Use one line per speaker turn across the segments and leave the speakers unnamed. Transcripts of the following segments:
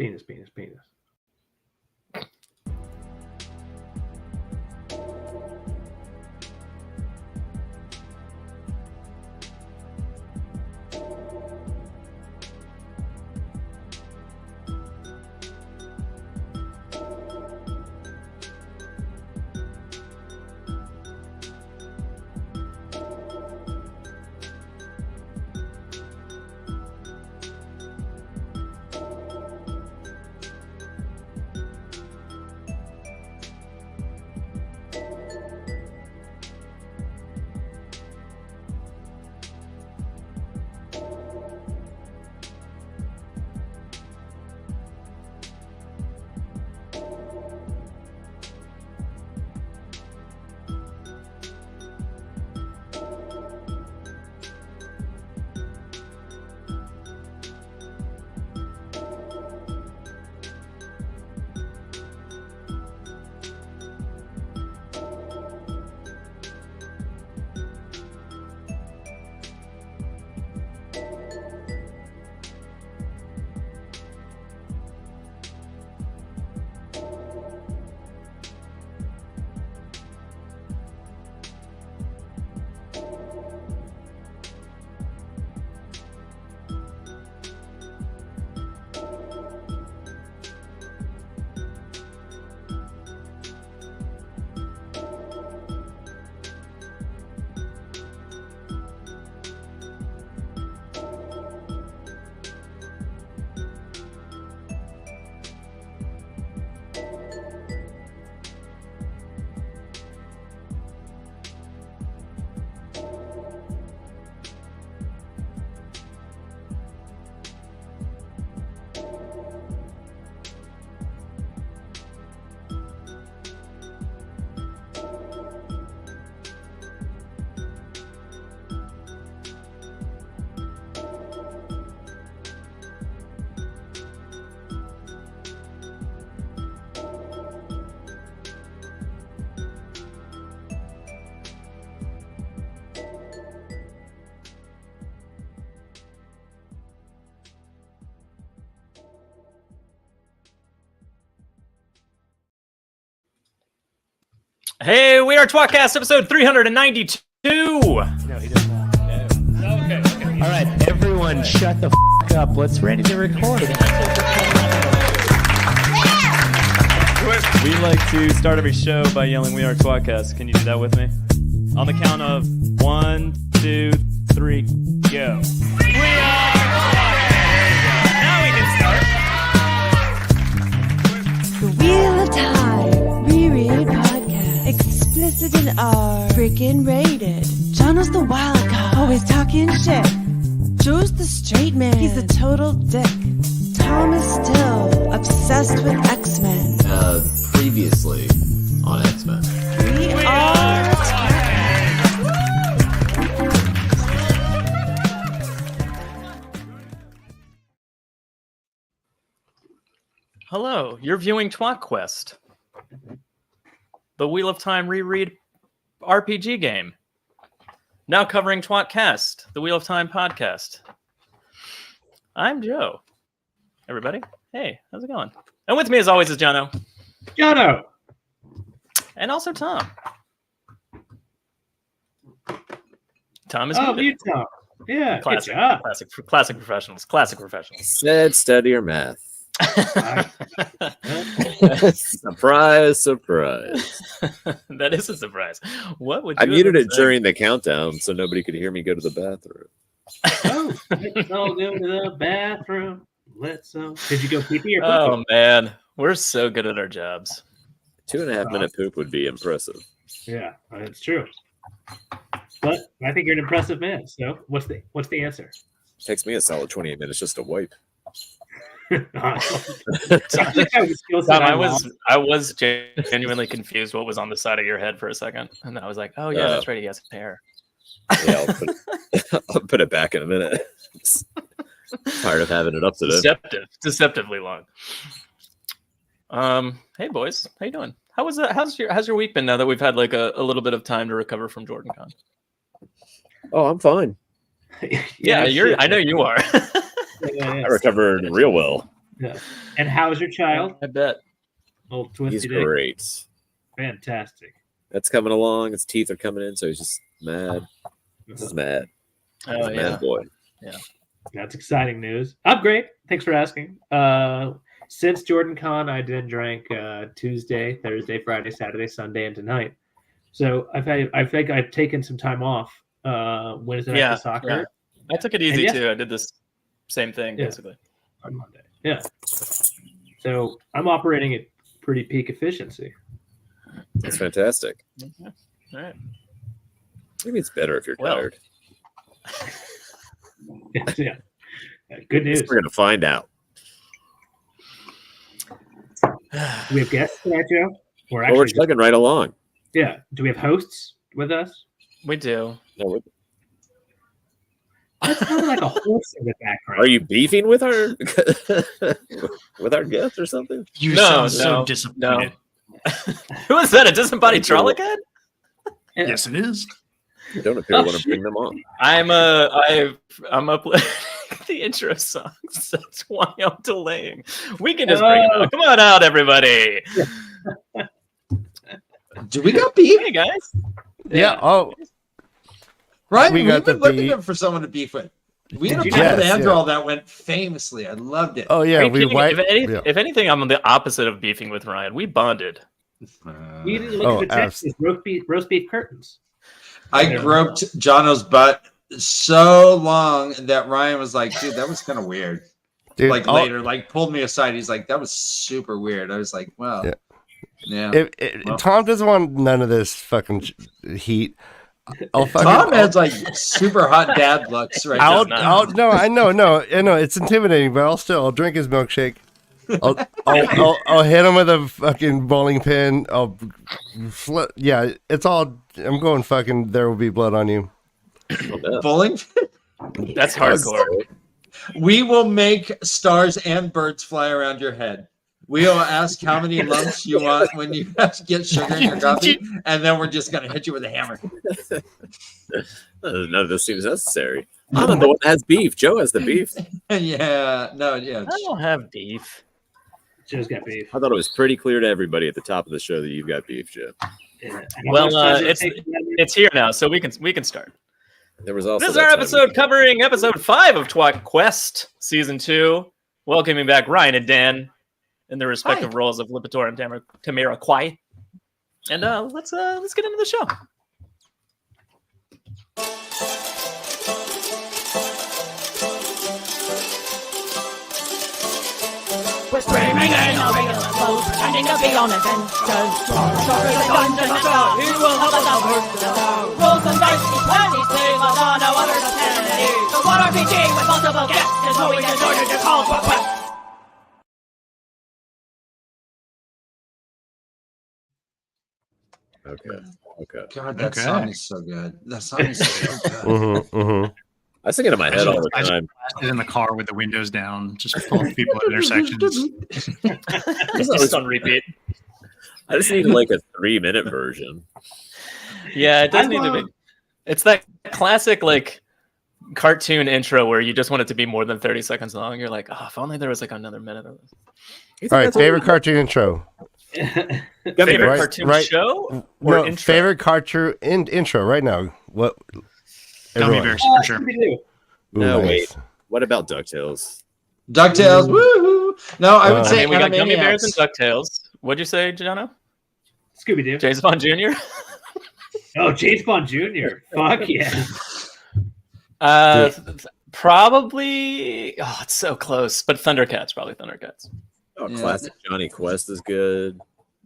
Penis, penis, penis.
Hey, we are tWoTcast episode 392.
No, he does not. No.
Okay.
All right, everyone, shut the f*** up. Let's ready to record.
We like to start every show by yelling, "We are tWoTcast." Can you do that with me? On the count of 1, 2, 3, go. We are tWoTcast. Now we can start.
The Wheel of Time Reread Podcast. Explicit and R. Freaking rated. Jono's the wild card. Always talking shit. Joe's the straight man. He's a total dick. Tom is still obsessed with X-Men.
Previously on X-Men.
We are
Hello, you're viewing tWoTQuest, the Wheel of Time reread RPG game. Now covering tWoTcast, the Wheel of Time podcast. I'm Joe. Everybody, hey, how's it going? And with me, as always, is Jono.
Jono!
And also Tom. Tom is
Oh,
muted.
you Tom. Yeah,
Classic,
good job.
classic professionals. Classic professionals.
Said steadier math. Surprise, surprise.
That is a surprise. What would you
I muted
have
it
said?
during the countdown so nobody could hear me go to the bathroom.
Oh, let's all go to the bathroom. Let's Did you go pee or
Oh
poop?
man, we're so good at our jobs.
2.5 minute poop would be impressive.
Yeah, it's true. But I think you're an impressive man. So what's the answer?
Takes me a solid 28 minutes just to wipe.
Tom, I was genuinely confused what was on the side of your head for a second, and then I was like, "Oh yeah, that's right, he has hair."
Yeah, I'll put it back in a minute. Tired of having it up today.
Deceptively long. Hey boys, how you doing? How was that? How's your week been now that we've had like a little bit of time to recover from JordanCon?
Oh, I'm fine.
Yeah, I know you are.
I recovered real well.
Yeah. And how's your child?
I bet.
Old Twisty
He's
Dick.
great.
Fantastic.
That's coming along. His teeth are coming in, so he's just mad. This is mad. He's
Oh
a
yeah.
mad boy.
That's exciting news. I'm great. Thanks for asking. Since Jordan Con, I didn't drink Tuesday, Thursday, Friday, Saturday, Sunday, and tonight. So I think I've taken some time off Wednesday night for soccer.
Yeah. I took it easy too. I did this same thing basically
on Monday. Yeah. So I'm operating at pretty peak efficiency.
That's fantastic.
Okay. All right.
Maybe it's better if you're tired.
Yeah. Good news.
We're gonna find out.
Do we have guests tonight, Joe?
We're chugging right along.
Yeah. Do we have hosts with us?
We do.
No,
That sounded like a horse in the background.
are you beefing with our with our guests or something?
You sound so disappointed.
No. Who is that? A disembodied Trolloc head?
Yes, it is.
You don't appear to want to bring them on.
I'm uploading the intro songs. That's why I'm delaying. We can just bring it out. Come on out, everybody.
Do we got beef?
Hey guys.
Yeah. Oh,
Right?
We got
We've been
the
looking
beef.
for someone to beef with. We had a
Did
beef
you-
with
Yes,
Andrew
yeah.
that went famously. I loved it.
oh
Are
yeah.
you
We
kidding?
white.
If anything, I'm the opposite of beefing with Ryan. We bonded.
We didn't look at the text. It's roast beef curtains.
I groped Jono's butt so long that Ryan was like, dude, that was kind of weird.
Dude,
Like later, like pulled me aside. He's like, that was super weird. I was like, well, yeah.
If Tom doesn't want none of this fucking heat, I'll fucking.
Tom has like super hot dad looks right
I'll
now.
no, I know, it's intimidating, but I'll drink his milkshake. I'll hit him with a fucking bowling pin. Yeah, it's all. I'm going fucking. There will be blood on you.
Bowling.
That's hardcore.
We will make stars and birds fly around your head. We will ask how many lumps you want when you get sugar in your coffee, and then we're just gonna hit you with a hammer.
None of this seems necessary. I'm not the one that has beef. Joe has the beef.
Yeah.
I don't have beef.
Joe's got beef.
I thought it was pretty clear to everybody at the top of the show that you've got beef, Joe.
Yeah.
Well, it's here now, so we can start.
There was also
This is
that
our
time
episode covering episode 5 of tWoTQuest season 2. Welcoming back Ryan and Dan in their respective roles of Lipitor and Tamara Kwai. And let's get into the show.
We're streaming in our regular clothes, pretending to be on adventures. Stories of dungeons and dragons, who will help us out first to know? Rolls and dice, D20, play, but on no other vicinity. So what RPG with multiple guests is what we can order to call to a quest.
Okay.
God, that
Okay.
song is so good. That song is so good.
I was thinking in my head all the
I just
time.
blasted in the car with the windows down, just full of people at intersections.
Just on repeat.
I just need like a 3-minute version.
Yeah, it does need to be. It's that classic like cartoon intro where you just want it to be more than 30 seconds long. You're like, oh, if only there was like another minute of this.
All right, favorite cartoon intro.
Favorite cartoon show or
No,
intro?
favorite cartoon intro right now. What?
Gummy
everyone.
bears, for sure.
Ooh,
No,
nice.
wait. What about DuckTales?
DuckTales, woohoo! No, I would
I
say
mean, we got Gummy Bears and
Animaniacs.
DuckTales. What'd you say, Jono?
Scooby Doo.
James Bond Jr.?
Oh, James Bond Jr. Fuck yeah.
Probably. Oh, it's so close. But Thundercats, probably Thundercats.
Oh,
Yeah.
classic Johnny Quest is good.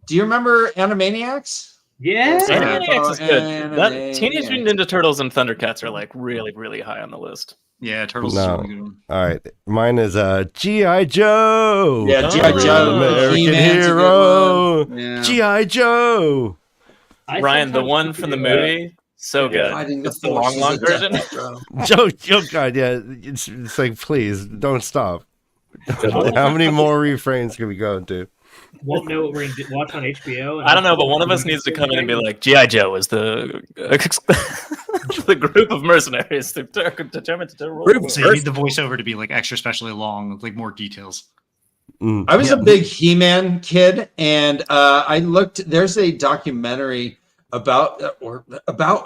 Do you remember Animaniacs?
Yeah.
Animaniacs is good. That
Animaniacs.
Teenage Mutant Ninja Turtles and Thundercats are like really, really high on the list.
Yeah, Turtles
No.
is a really good one.
All right, mine is G.I. Joe.
Yeah, G.I.
Oh,
Joe.
American
He-Man's a good
hero.
one. Yeah.
G.I. Joe.
I
Ryan, the
sometimes
one
think
from the
of
movie, so good.
Fighting the
It's the long,
forces
long
of death,
version.
bro.
Joe, God, yeah. It's like, please don't stop. How many more refrains can we go into?
Won't know what we're going to watch on HBO.
I don't know, but one of us needs to come in and be like, G.I. Joe is the the group of mercenaries determined to rule.
Group
So you need the voiceover to be like extra specially long, with like more details.
I was a big He-Man kid, and I looked. There's a documentary about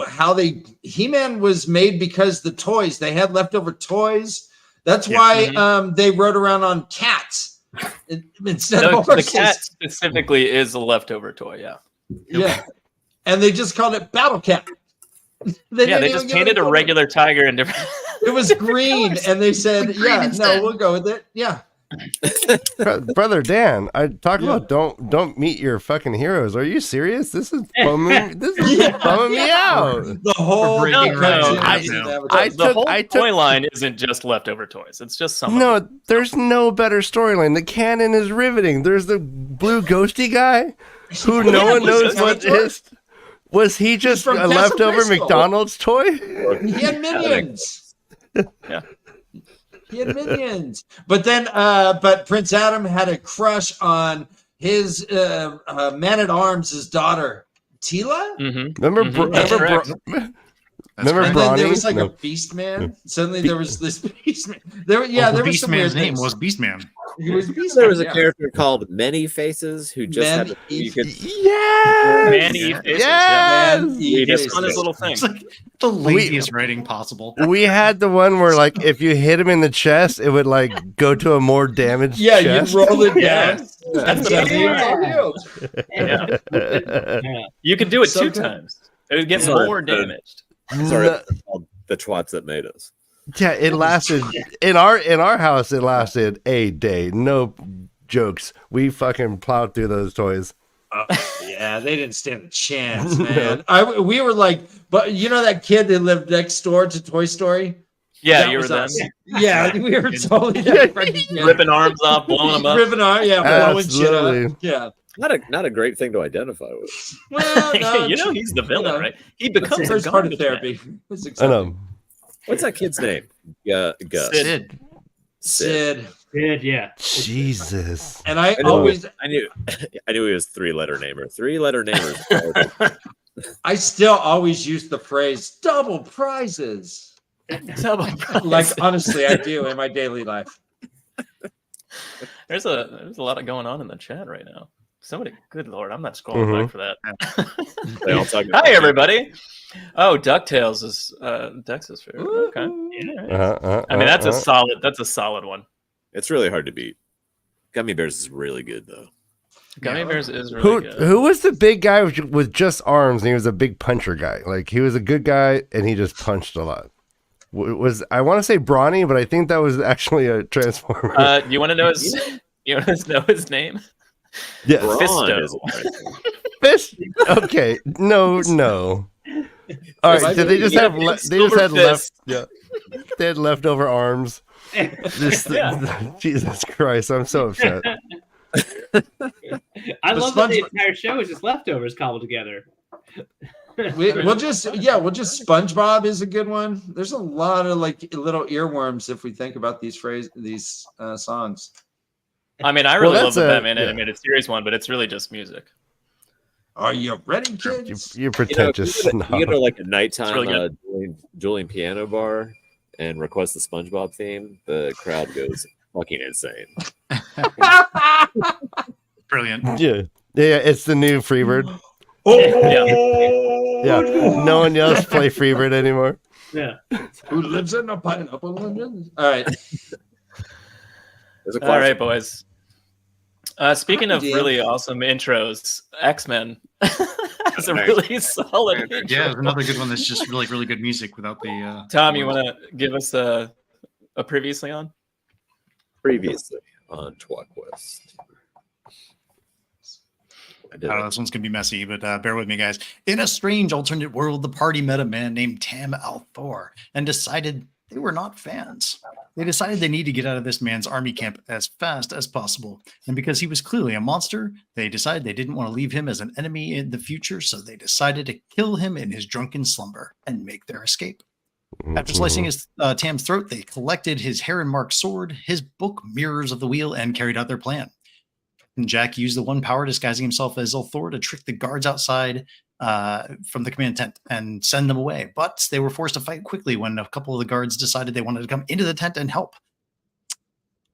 how He-Man was made because the toys they had leftover toys. That's why they rode around on cats instead of horses.
The cat specifically is a leftover toy.
Yeah, and they just called it Battle Cat.
They just painted a regular tiger in different.
It was green, and they said, "No, we'll go with it." Yeah.
Brother Dan, I talk about don't meet your fucking heroes. Are you serious? This is bumming. This is bumming me out.
The whole
the whole toy line isn't just leftover toys. It's just some.
No, there's no better storyline. The canon is riveting. There's the blue ghosty guy who no one knows what is. Was he just a leftover McDonald's toy?
He had minions.
Yeah.
He had minions. But then, but Prince Adam had a crush on his man-at-arms' daughter, Tila?
Mm-hmm.
Remember Bronny?
There was like a Beast Man. Suddenly there was this Beast Man. There was
Beast
some
Man's
weird
name
things.
was Beast Man.
He was Beast
There
Man,
was a character called Many Faces who just had
Manny Faces.
Yes.
He just on his little thing.
It's like the laziest writing possible.
We had the one where, like, if you hit him in the chest, it would like go to a more damaged chest.
You roll it down.
That's You could do it two times. It would get more damaged.
Sorry, called the twats that made us.
Yeah, it lasted in our house. It lasted a day. No jokes. We fucking plowed through those toys.
Yeah, they didn't stand a chance, man. We were like, but you know that kid that lived next door to Toy Story?
Yeah,
That
you were
was
them.
us. Yeah, we were totally that friendly kid.
Ripping arms off, blowing them up.
Ripping arms, blowing shit
Absolutely.
up. Yeah.
Not a great thing to identify with.
Well, no,
you know he's the villain, right? He becomes
First
a
part
god
of therapy. It's
I
exciting.
know.
What's that kid's name? Gus.
Sid.
Sid.
Yeah.
Jesus.
And I
knew he was three-letter namer. Three-letter namers.
I still always use the phrase double prizes. Like honestly, I do in my daily life.
There's a lot of going on in the chat right now. Somebody, good lord, I'm not scrolling back for that.
They all talk
Hi everybody. Oh, DuckTales is Dex's favorite. Okay. Yeah. I mean that's a solid one.
It's really hard to beat. Gummy Bears is really good though.
Gummy Bears is really good.
Who was the big guy with just arms and he was a big puncher guy? Like he was a good guy and he just punched a lot. I want to say Brawny, but I think that was actually a Transformer.
You want to know his name?
Yeah,
Fisto.
Fist. Okay, no. All right, did they just have? They just had left. Yeah, they had leftover arms. Jesus Christ, I'm so upset.
I love that the entire show is just leftovers cobbled together.
We'll just SpongeBob is a good one. There's a lot of like little earworms if we think about these songs.
I mean, I really love the Batman animated series one, but it's really just music.
Are you ready, kids?
You're pretentious.
You go to like a nighttime Julian piano bar and request the SpongeBob theme. The crowd goes fucking insane.
Brilliant.
Yeah, it's the new Freebird.
Oh,
yeah. No one else play Freebird anymore.
Yeah.
Who lives in a pineapple? All right.
All right, boys. Speaking of really awesome intros, X-Men is a really solid intro.
Yeah, another good one that's just really, really good music without the...
Tom, you want to give us a previously on?
Previously on tWoTQuest.
This one's going to be messy, but bear with me, guys. In a strange alternate world, the party met a man named Tam Althor and decided they were not fans. They decided they need to get out of this man's army camp as fast as possible. And because he was clearly a monster, they decided they didn't want to leave him as an enemy in the future, so they decided to kill him in his drunken slumber and make their escape. After slicing his Tam's throat, they collected his heron-marked sword, his book, Mirrors of the Wheel, and carried out their plan. And Jack used the one power disguising himself as Althor to trick the guards outside from the command tent and send them away. But they were forced to fight quickly when a couple of the guards decided they wanted to come into the tent and help.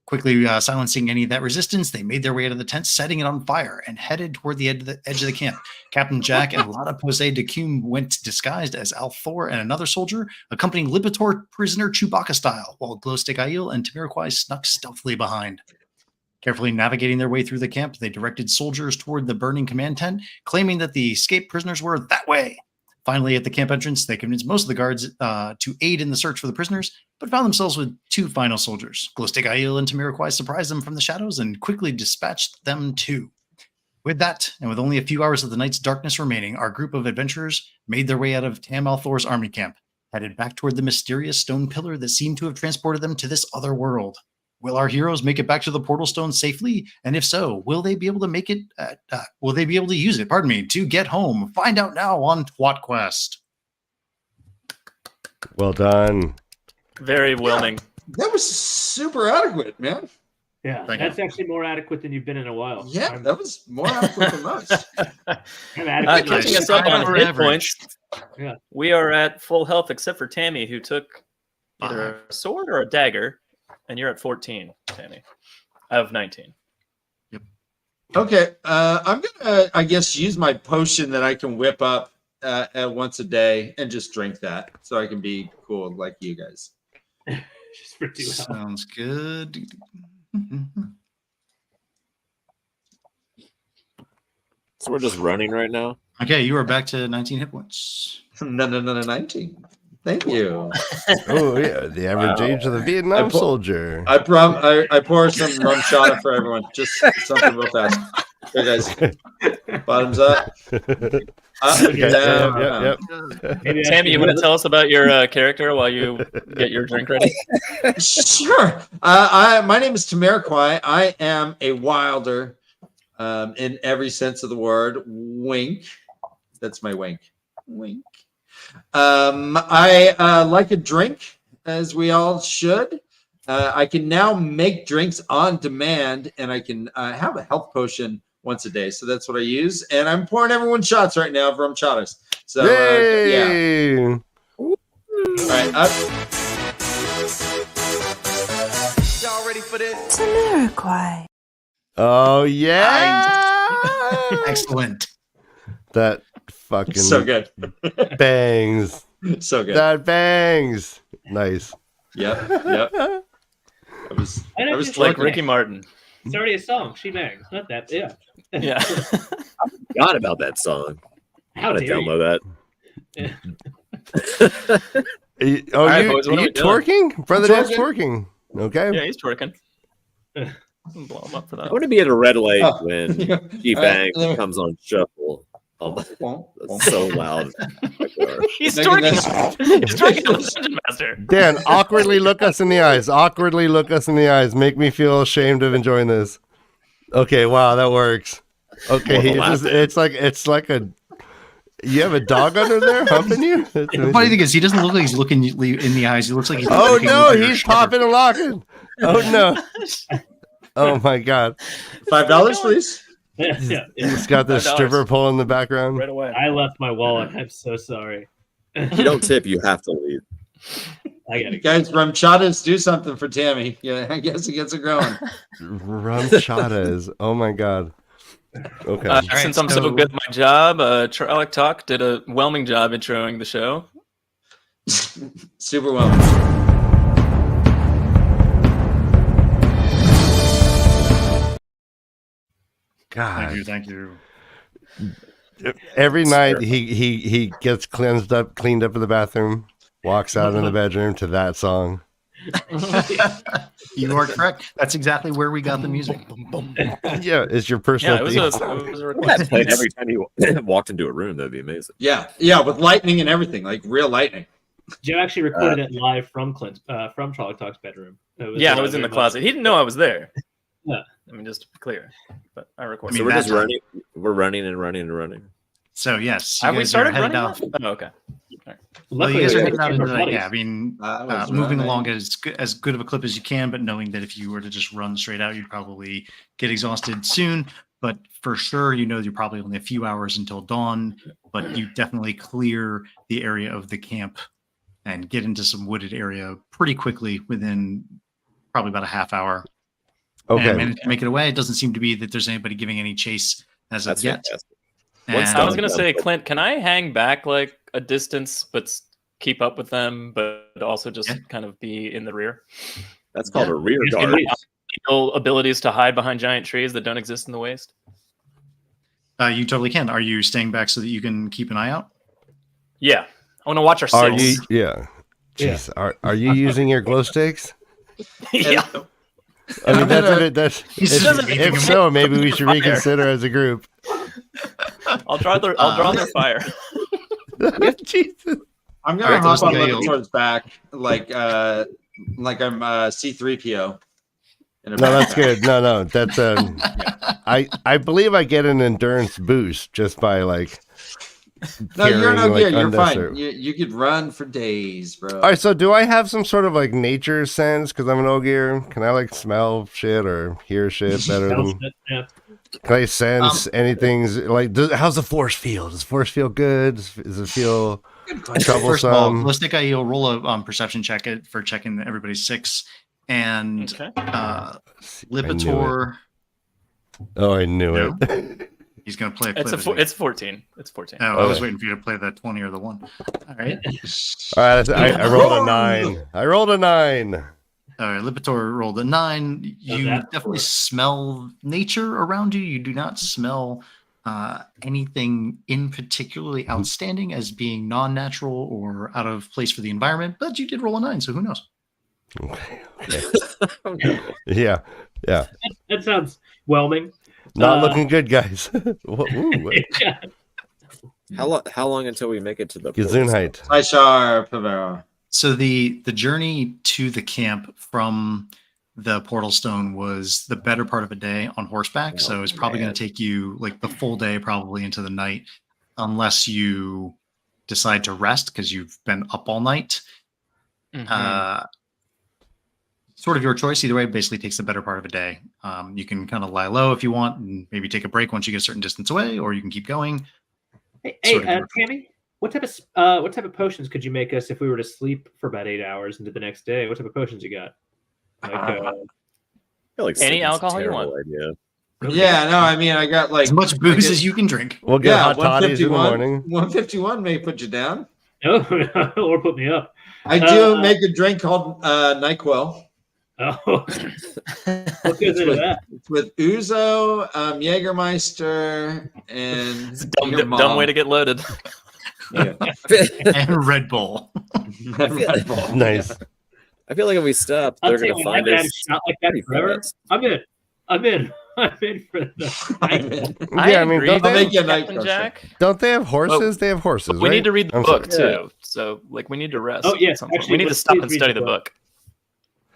Quickly silencing any of that resistance, they made their way out of the tent, setting it on fire, and headed toward the edge of the camp. Captain Jack and Lada Pose de Cume went disguised as Althor and another soldier, accompanying Lipitor prisoner Chewbacca style, while Glowstick Aiel and Tamiroquai snuck stealthily behind. Carefully navigating their way through the camp, they directed soldiers toward the burning command tent, claiming that the escaped prisoners were that way. Finally, at the camp entrance, they convinced most of the guards to aid in the search for the prisoners, but found themselves with two final soldiers. Glowstick Aiel and Tamiroquai surprised them from the shadows and quickly dispatched them too. With that, and with only a few hours of the night's darkness remaining, our group of adventurers made their way out of Tam Althor's army camp, headed back toward the mysterious stone pillar that seemed to have transported them to this other world. Will our heroes make it back to the portal stone safely? And if so, will they be able to make it? Will they be able to use it? Pardon me, to get home. Find out now on tWoTQuest.
Well done.
Very willing.
That was super adequate, man.
Yeah,
Thank
that's actually more adequate than you've been in a while.
Yeah, that was more adequate than most.
I'm adequate.
Catching us up on
Over
hit
average.
points.
Yeah.
We are at full health except for Tammy, who took either a sword or a dagger, and you're at 14, Tammy. I have 19.
Okay, I'm gonna, I guess, use my potion that I can whip up once a day and just drink that, so I can be cool like you guys.
Just for 2 hours.
Sounds good.
So we're just running right now.
Okay, you are back to 19 hit points.
No, 19. Thank you.
Oh yeah, the average age of the Vietnam soldier.
I pour some rum shot for everyone. Just something real fast. Here, guys. Bottoms up. Up, down.
Yep.
Tammy, you want to tell us about your character while you get your drink ready?
Sure. My name is Tamiroquai. I am a wilder in every sense of the word. Wink. That's my wink. Wink. I like a drink, as we all should. I can now make drinks on demand, and I can have a health potion once a day. So that's what I use. And I'm pouring everyone shots right now of rum chatas. So,
Yay!
yeah. All right. Up.
Y'all ready for this?
Tamiroquai.
Oh yeah!
Excellent.
That fucking
So good.
bangs.
So good.
That bangs. Nice.
Yep. I was
It's like Ricky Martin.
It's already a song. She bangs. Not that. Yeah.
Yeah.
Forgot about that song.
How
Gotta
dare you?
download that.
Oh,
All right,
you,
boys, what are
you
we doing?
twerking? Brother Dan's twerking. Okay.
Yeah, he's twerking. Blow him up for
I
that.
want to be at a red light
Oh.
when
Yeah.
She
All right,
Bang
let me-
comes on shuffle. Oh, that's so loud.
He's
Making
twerking.
this-
He's twerking on the Dungeon Master.
Dan, awkwardly look us in the eyes. Awkwardly look us in the eyes. Make me feel ashamed of enjoying this. Okay, wow, that works. Okay,
Well,
it's like a. You have a dog under there humping you? That's
The funny thing is, he doesn't look like he's looking you in the eyes. He looks like he's
Oh
looking
no,
over your
he's
shoulder.
popping and locking. Oh no. Oh my god.
$5, please.
Yeah.
He's got this
$5.
stripper pole in the background.
Right away.
I left my wallet. I'm so sorry.
If you don't tip, you have to leave.
I gotta go.
Guys, rum chatas do something for Tammy. Yeah, I guess it gets it growing.
Rum chatas. Oh my god. Okay.
right,
Since I'm so
so-
good at my job, Trolloc Talk did a whelming job introing the show.
Super well.
God.
Thank you.
Every night he gets cleaned up in the bathroom, walks out in the bedroom to that song.
You are correct. That's exactly where we got the music.
Yeah, it's your personal
Yeah, it was
theme.
a
That's
request.
played every time you walked into a room. That'd be amazing.
Yeah, with lightning and everything, like real lightning.
Joe actually recorded it live from Clint, from Trolloc Talk's bedroom.
Yeah, I was in the closet. He didn't know I was there.
Yeah.
I mean, just to be clear. But I recorded.
So we're
that
just
time-
running. We're running and running and running.
So yes, you
Have we
guys are
started
headed
running?
out.
Oh, okay.
Well, you
Luckily,
guys are
we
heading out
were
into that.
buddies.
Yeah, I mean,
was
moving
running.
along as good of a clip as you can, but knowing that if you were to just run straight out, you'd probably get exhausted soon. But for sure, you know, you're probably only a few hours until dawn. But you definitely clear the area of the camp and get into some wooded area pretty quickly within probably about a half hour.
Okay.
and managed to make it away. It doesn't seem to be that there's anybody giving any chase as
That's
of yet.
fantastic.
And-
I was gonna say, Clint, can I hang back like a distance, but keep up with them, but also just kind of be in the rear?
That's called a rear guard.
Abilities to hide behind giant trees that don't exist in the waste.
You totally can. Are you staying back so that you can keep an eye out?
Yeah, I want to watch our
Are
six.
you? Yeah. Jeez, are you using your glow sticks?
Yeah.
I mean, that's
doesn't
if so, maybe we should reconsider as a group.
I'll draw their fire.
Jesus.
I'm gonna
Alright,
hop on
Gale.
Lipitor's back like I'm C3PO.
No, that's good. No, that's I believe I get an endurance boost just by like.
No, you're no
carrying,
good. You're fine.
unnecessary-
You could run for days, bro.
All right, so do I have some sort of like nature sense because I'm an Ogier? Can I like smell shit or hear shit better than?
Yeah.
Can I sense anything's like? How's the force feel? Does the force feel good? Does it feel
First of all,
troublesome?
let's take a roll a perception check for checking everybody's 6. And
Okay.
Lipitor,
Oh, I knew
No.
it.
he's going to play a
It's
clip.
it's 14. It's 14.
Oh, I was
Okay.
waiting for you to play the 20 or the 1. All right.
All right, I rolled a 9. I rolled a 9.
All right, Lipitor rolled a 9. You
that
definitely
works.
smell nature around you. You do not smell anything in particularly outstanding as being non-natural or out of place for the environment, but you did roll a 9, so who knows?
Yeah.
That sounds whelming.
Not
Uh,
looking good, guys. Ooh,
How long until we make it to the portal?
Gesundheit.
Aishar Pavera.
So the journey to the camp from the portal stone was the better part of a day on horseback. So it's probably going to take you like the full day, probably into the night, unless you decide to rest because you've been up all night.
Mhm.
Sort of your choice. Either way, basically takes the better part of a day. You can kind of lie low if you want and maybe take a break once you get a certain distance away, or you can keep going.
Hey,
Sort of
Tammy, what type of potions could you make us if we were to sleep for about 8 hours into the next day? What type of potions you got? Like,
I feel like
Any
sleeping's a
alcohol you
terrible
want.
idea.
Yeah, no, I mean I got like
As much booze as you can drink.
We'll get hot toddies in the
151
morning.
151 may put you down.
or put me up.
I do make a drink called NyQuil.
Oh, what goes into that?
It's with Uzo, Jägermeister, and
It's a
your
dumb way to get loaded.
And Red Bull.
Red Bull.
Nice.
I feel like if we stop,
I'll
they're
tell you
going to
what, I
find
haven't had a
us.
shot like that
pretty
forever.
fast.
I'm in. I'm in for the night.
Yeah, I mean,
agree,
don't
I'll
they,
make you a night
Captain
crusher.
Jack.
don't they have horses? They have horses,
We
right?
need to read the
I'm
book
sorry.
too. So, like, we need to rest.
Oh, yeah,
at some point.
actually,
we need to
let's
stop
please
and
read
study
the
the
book.
book.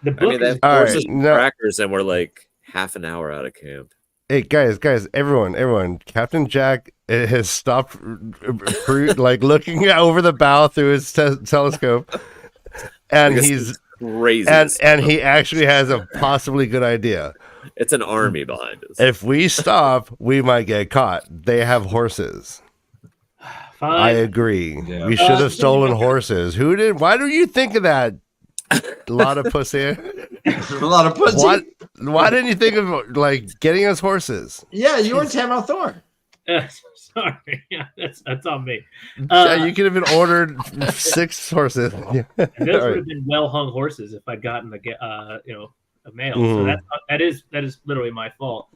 The
I
book
mean, they
is
have
All right,
horses and
no.
crackers, and we're like half an hour out of camp.
Hey, guys, everyone. Captain Jack has stopped, like looking over the bow through his telescope, and
Because
he's
it's crazy.
and he actually has a possibly good idea.
It's an army behind us.
If we stop, we might get caught. They have horses.
fine.
I agree.
Yeah.
We should have stolen horses. Who did? Why don't you think of that? A lot of pussy.
A lot of pussy.
What? Why didn't you think of like getting us horses?
Yeah, you were Tam Thor.
Sorry, yeah, that's on me.
Yeah, you could have been ordered 6 horses. Yeah.
And those
All
would
right.
have been well hung horses if I'd gotten a male. So
Mhm.
that is literally my fault.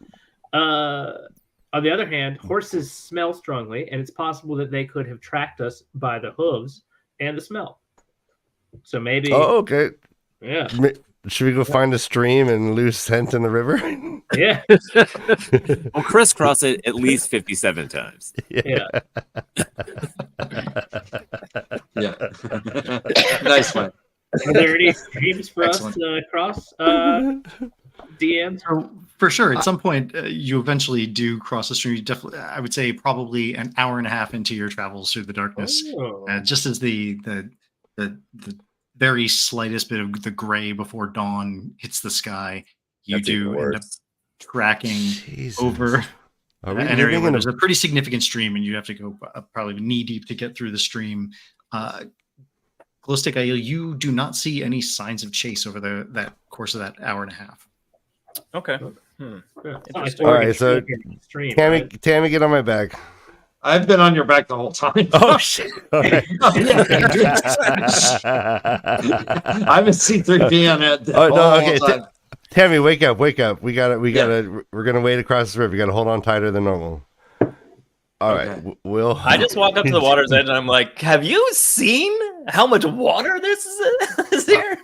On the other hand, horses smell strongly, and it's possible that they could have tracked us by the hooves and the smell. So maybe,
Oh, okay.
yeah,
Should we go find a stream and lose scent in the river?
yeah,
We'll crisscross it at least 57 times.
yeah.
Yeah. Nice one.
Are there any streams for
Excellent.
us to cross? DMs?
So for sure, at some point, you eventually do cross the stream. You definitely, I would say, probably an hour and a half into your travels through the darkness,
Oh.
just as the very slightest bit of the gray before dawn hits the sky, you
That's even
do end up
worse.
tracking
Jesus.
over
Are we
an area
living
where
in a
there's a pretty significant stream, and you have to go probably knee deep to get through the stream. Glowstick IL, you do not see any signs of chase over that course of that hour and a half.
Okay.
Yeah, it's not like
Interesting.
Oregon
Alright, so
extreme,
Tammy,
right?
Tammy, get on my back.
I've been on your back the whole time.
Oh shit! Okay.
I'm a C3P on it the
Oh no!
whole
Okay,
time.
Tammy, wake up! Wake up! We're gonna wade across the river. You gotta hold on tighter than normal. All right,
Okay.
Will.
I just walk up to the water's edge and I'm like, have you seen how much water this is here?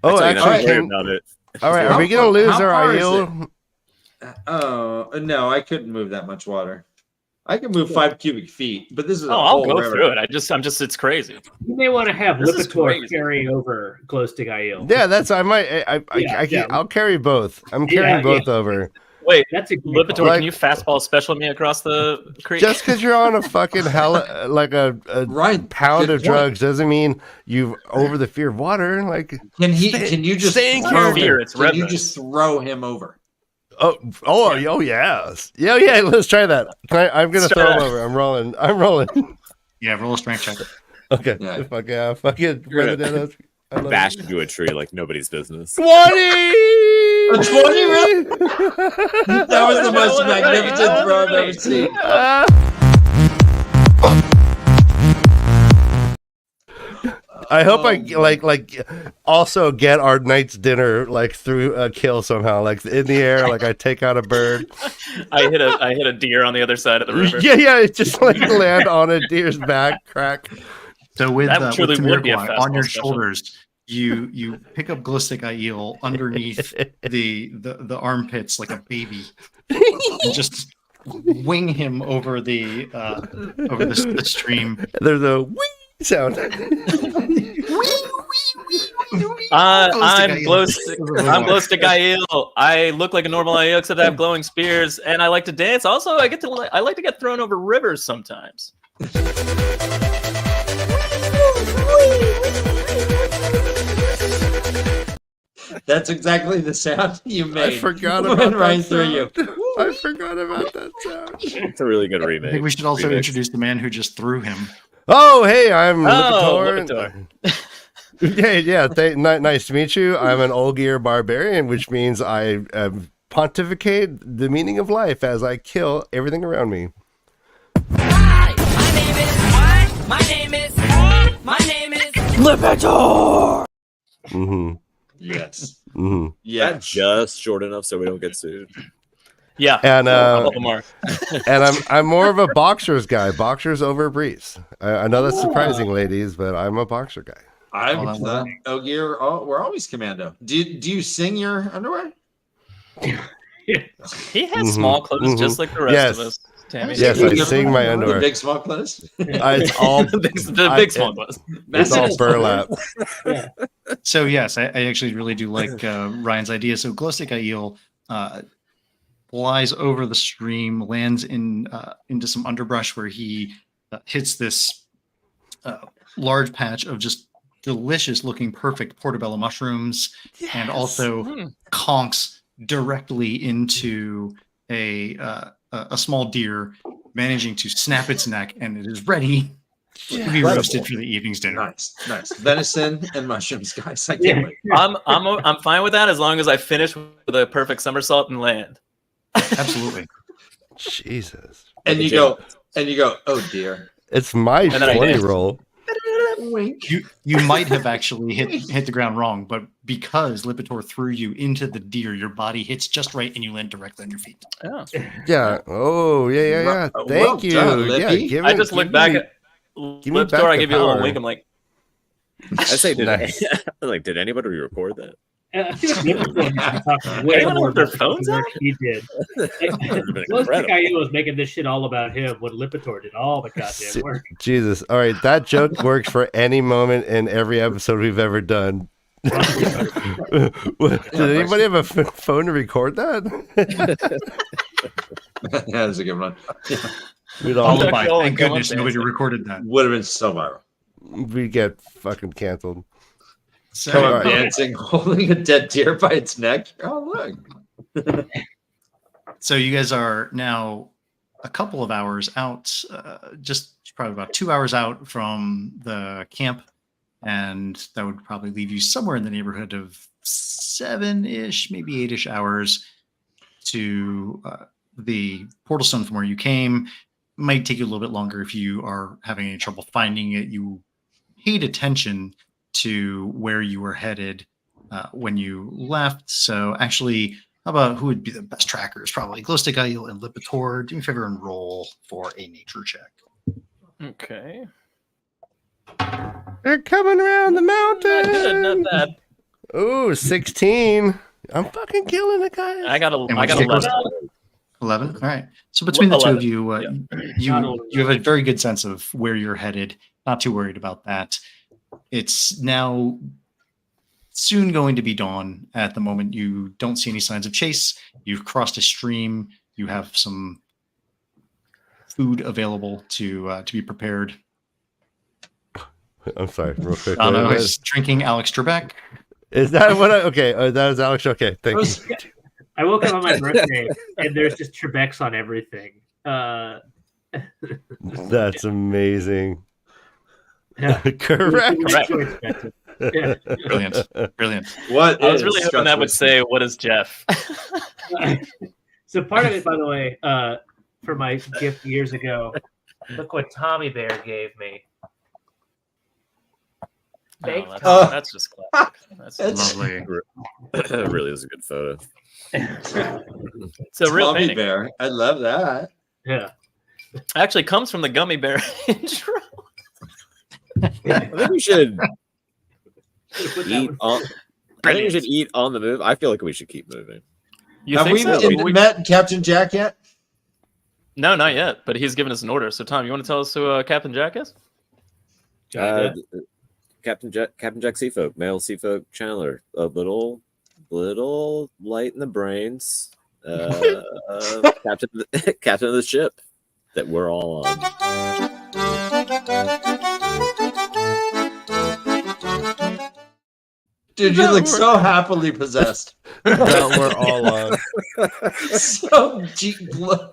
Oh,
I tell you,
actually,
not to worry
can,
about it.
all right.
How
Are we gonna lose
how
our
far is
IEL?
Oh no, I couldn't move that much water. I can move 5 cubic feet, but this is a
Oh, I'll
whole
go
river.
through it. it's crazy.
You may want to have
This is
Lipitor
crazy.
carry over close to Gael.
Yeah, that's. I might.
Yeah.
I'll carry both. I'm carrying both over.
Wait,
That's a good
Lipitor,
call.
Like-
can you fastball special me across the creek?
Just because you're on a fucking like a
Right.
pound
Good
of
point.
drugs doesn't mean you've over the fear of water. Like,
Can
Stay-
you just
stay in
throw
character.
him?
It's
Can you
redness.
just throw him over?
oh, yes, yeah. Let's try that. I'm gonna
Let's try
throw him
that.
over. I'm rolling.
Yeah, roll a strength check.
Okay.
Yeah.
Fucking.
You're
Benedetto. I love
Bash
it.
into a tree like nobody's business.
20.
A 20, really? That was the most magnificent throw I've ever seen.
I hope I like also get our night's dinner like through a kill somehow, like in the air, like I take out a bird.
I hit a deer on the other side of the river.
Yeah, it just like land on a deer's back, crack.
So with
That truly would be a
Tamiroquai on your
fastball special.
shoulders, you pick up Glistic Aiel underneath the armpits like a baby, and just wing him over the stream.
There's a wing sound.
I'm glow stick Aiel. I look like a normal Aiel except I have glowing spears, and I like to dance. Also, I like to get thrown over rivers sometimes.
That's exactly the sound you made.
I forgot
Went
about
right
that
through you.
sound. I forgot about that sound.
It's a really good remake.
I think we should also
remix.
introduce the man who just threw him.
Oh, hey, I'm
Lipitor.
Lipitor. Yeah. Nice to meet you. I'm an Olgier barbarian, which means I pontificate the meaning of life as I kill everything around me.
Hi, my name is Lipitor.
Mm-hmm.
Yes.
Mm-hmm.
Yeah.
That's just short enough so we don't get sued.
Yeah,
And
a little more.
and I'm more of a boxers guy. Boxers over briefs. I know that's surprising, ladies, but I'm a boxer guy.
I'm
Hold on.
Ogier. Oh, we're always commando. Do you sing your underwear?
He has
Mhm,
small clothes
mhm.
just like the rest
Yes.
of us. Tammy.
Yes, I sing my
The
underwear.
big small clothes.
It's all
the big small clothes.
it's all burlap.
So yes, I actually really do like Ryan's idea. So Glowstick Aiel flies over the stream, lands into some underbrush where he hits this large patch of just delicious looking perfect portobello mushrooms, and also conks directly into a small deer, managing to snap its neck, and it is ready to be roasted for the evening's dinner.
Nice. Venison and mushrooms, guys. I can't wait.
I'm fine with that as long as I finish with a perfect somersault and land.
Absolutely.
Jesus.
And you go, oh dear.
It's my
And then I
20
dance.
roll.
You might have actually hit the ground wrong, but because Lipitor threw you into the deer, your body hits just right and you land directly on your feet.
Oh.
Yeah. Oh, yeah.
Well
Thank you.
done,
Yeah,
Lippy.
I just look back at
give me
Lipitor.
back
I
the
give you a little
power.
wink. I'm like,
I say,
Nice.
did anybody record that?
I feel like Lipitor has been talking way
Anyone
more
with their
about
phones
the work
out?
he did.
Would've been
Most
incredible.
guy was making this shit all about him when Lipitor did all the goddamn work.
Jesus. All right. That joke works for any moment in every episode we've ever done. Did anybody have a phone to record that?
Yeah, that's a good one.
We'd all
Followed by,
Oh,
thank
come on,
goodness nobody
dancing.
recorded that.
Would have been so viral.
we'd get fucking canceled.
So,
Come on,
Alright.
dancing, holding a dead deer by its neck. Oh, look.
so you guys are now a couple of hours out, just probably about 2 hours out from the camp, and that would probably leave you somewhere in the neighborhood of 7-ish, maybe 8-ish hours to the portal stone from where you came. Might take you a little bit longer if you are having any trouble finding it. You paid attention to where you were headed when you left. So actually, how about who would be the best trackers? Probably Glowstick, and Lipitor. Do me a favor and roll for a nature check.
Okay.
They're coming around the mountain.
Not good, not bad.
Ooh, 16. I'm fucking killing it, guys.
I got
And
11.
11. All right. So between the two of
11.
you, you have a very good sense of where you're headed. Not too worried about that. It's now soon going to be dawn. At the moment, you don't see any signs of chase. You've crossed a stream. You have some food available to be prepared.
I'm sorry, real quick.
Jono is drinking Alex Trebek.
Is that what okay, that was Alex. Okay, thank you.
I woke up on my birthday and there's just Trebeks on everything.
That's amazing.
Yeah.
Correct.
Yeah.
Brilliant.
What?
I was really hoping that would say, "What is Jeff?"
So part of it, by the way, for my gift years ago, look what Tommy Bear gave me.
That's just classic. That's
Lovely.
It really is a good photo.
It's a real
Tommy
painting.
Bear. I love that.
Yeah.
Actually, comes from the Gummy Bear intro.
I think we should eat on. I think we should eat on the move. I feel like we should keep moving.
You
Have
think
we
so?
met Captain Jack yet?
No, not yet. But he's given us an order. So, Tom, you want to tell us who Captain Jack is?
Captain Jack Seafolk, male Seafolk Chandler, a little light in the brains. Captain of the ship that we're all on.
Dude, you look so happily possessed.
That we're all on.
So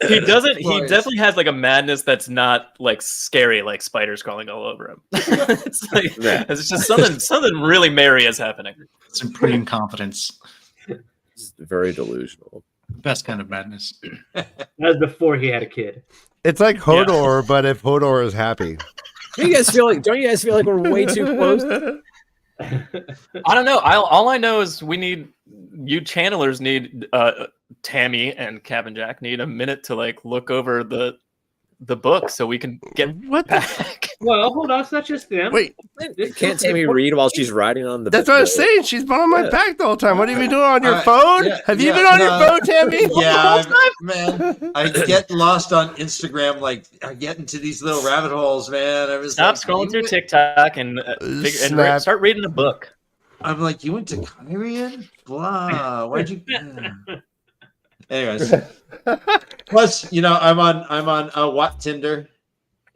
He doesn't. He definitely has like a madness that's not like scary, like spiders crawling all over him. It's like it's just something really merry is happening.
Supreme confidence.
It's very delusional.
Best kind of madness.
That was before he had a kid.
It's like Hodor, but if Hodor is happy.
Don't you guys feel like we're way too close?
I don't know. All I know is you channelers need Tammy and Captain Jack need a minute to like look over the book so we can get back.
Well, hold on, it's not just them.
Wait,
can't Tammy read while she's riding on the?
That's what I was saying. She's been on my back the whole time. What have you been doing on your phone? Have you been on your phone, Tammy?
Yeah, man. I get lost on Instagram. Like I get into these little rabbit holes, man. I was
Stop scrolling through TikTok and start reading a book.
I'm like, you went to Kyrian? Blah. Why'd you? Anyways, plus, I'm on what Tinder?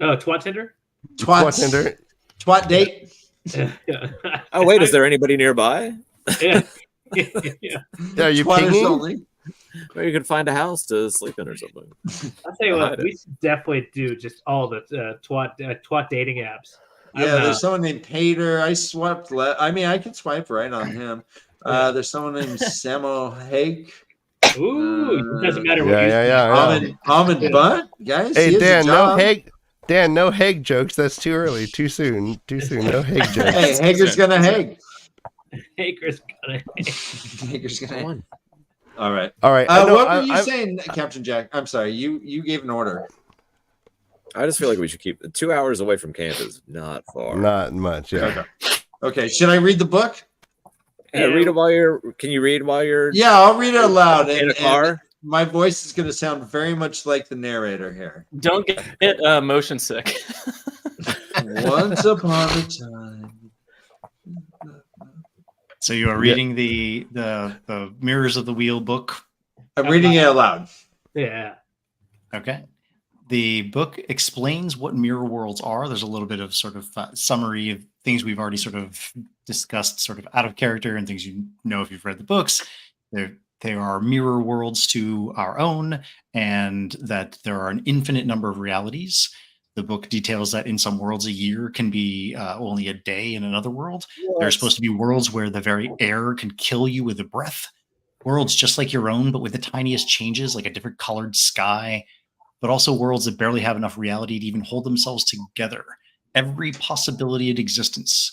Oh, twat Tinder.
Twat Tinder. Twat date.
Oh wait, is there anybody nearby?
Yeah.
Are you pinging?
Or you could find a house to sleep in or something.
I'll tell you what, we should definitely do just all the twat dating apps.
Yeah, there's someone named Pater. I swiped left. I mean, I could swipe right on him. There's someone named Samo Haig.
Ooh, it doesn't matter what
Almond Butt, guys.
Hey, Dan, no Haig jokes. That's too early, too soon. No Haig jokes.
Hey, Hager's gonna Haig.
Hager's gonna
Haig. All right. What were you saying, Captain Jack? I'm sorry. You gave an order.
I just feel like we should keep 2 hours away from camp is not far.
Not much, yeah.
Okay. Should I read the book?
Yeah, read it while you're. Can you read while you're?
Yeah, I'll read it aloud.
In a car.
And my voice is going to sound very much like the narrator here.
Don't get motion sick.
Once upon a time.
So you are reading the Mirrors of the Wheel book.
I'm reading it aloud.
Yeah.
Okay. The book explains what mirror worlds are. There's a little bit of sort of summary of things we've already sort of discussed sort of out of character and things you know if you've read the books. They are mirror worlds to our own, and that there are an infinite number of realities. The book details that in some worlds, a year can be only a day in another world. There are supposed to be worlds where the very air can kill you with a breath. Worlds just like your own, but with the tiniest changes, like a different colored sky, but also worlds that barely have enough reality to even hold themselves together. Every possibility of existence.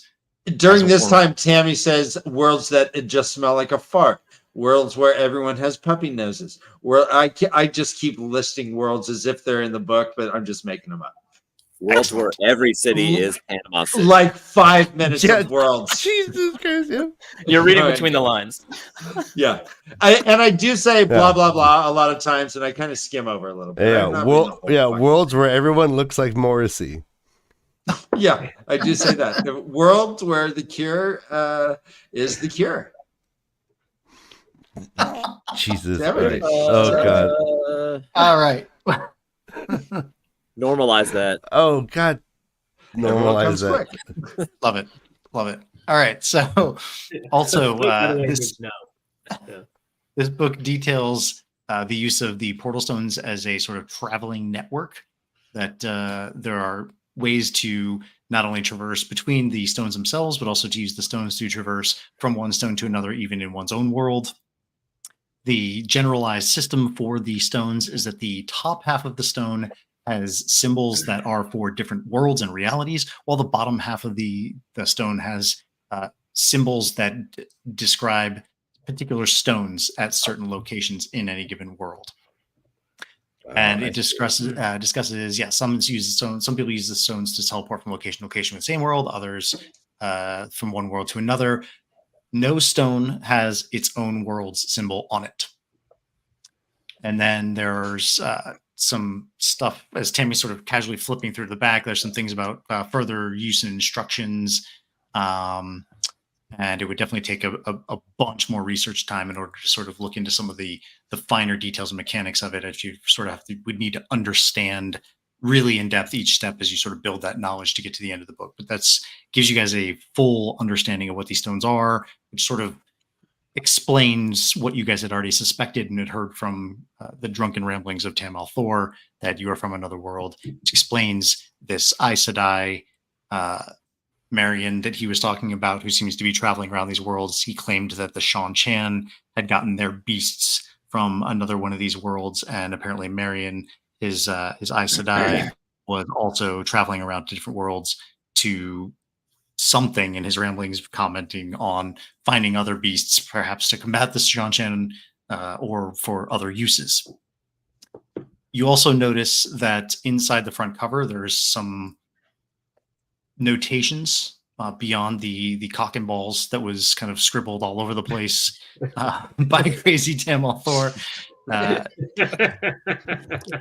During this time, Tammy says worlds that just smell like a fart. Worlds where everyone has puppy noses. Where I just keep listing worlds as if they're in the book, but I'm just making them up.
Worlds where every city is Panama City.
Like 5 minutes of worlds.
Jesus Christ, yeah.
You're reading
Right.
between the lines.
Yeah. I do say blah, blah, blah a lot of times, and I kind of skim over a little bit.
Yeah,
I'm not reading the whole fucking-
worlds where everyone looks like Morrissey.
Yeah, I do say that. The world where the cure is the cure.
Jesus
There we
Christ.
go.
Oh, God.
All right.
Normalize that.
Oh, God.
Everyone
Normalize
comes
that.
quick.
Love it. Love it. All right. So also this book details the use of the portal stones as a sort of traveling network, that there are ways to not only traverse between the stones themselves, but also to use the stones to traverse from one stone to another, even in one's own world. The generalized system for the stones is that the top half of the stone has symbols that are for different worlds and realities, while the bottom half of the stone has symbols that describe particular stones at certain locations in any given world. And it discusses, some use the stones. Some people use the stones to teleport from location to location in the same world. Others from one world to another. No stone has its own world's symbol on it. And then there's some stuff, as Tammy's sort of casually flipping through the back, there's some things about further use and instructions. And it would definitely take a bunch more research time in order to sort of look into some of the finer details and mechanics of it. If you sort of would need to understand really in depth each step as you sort of build that knowledge to get to the end of the book. But that's gives you guys a full understanding of what these stones are, which sort of explains what you guys had already suspected and had heard from the drunken ramblings of Tam Althor, that you are from another world, which explains this Aes Sedai Marion that he was talking about, who seems to be traveling around these worlds. He claimed that the Shan Chan had gotten their beasts from another one of these worlds, and apparently Marion, his Aes Sedai, was also traveling around to different worlds to something in his ramblings, commenting on finding other beasts, perhaps to combat the Shan Chan or for other uses. You also notice that inside the front cover, there's some notations beyond the cock and balls that was kind of scribbled all over the place by crazy Tam Althor.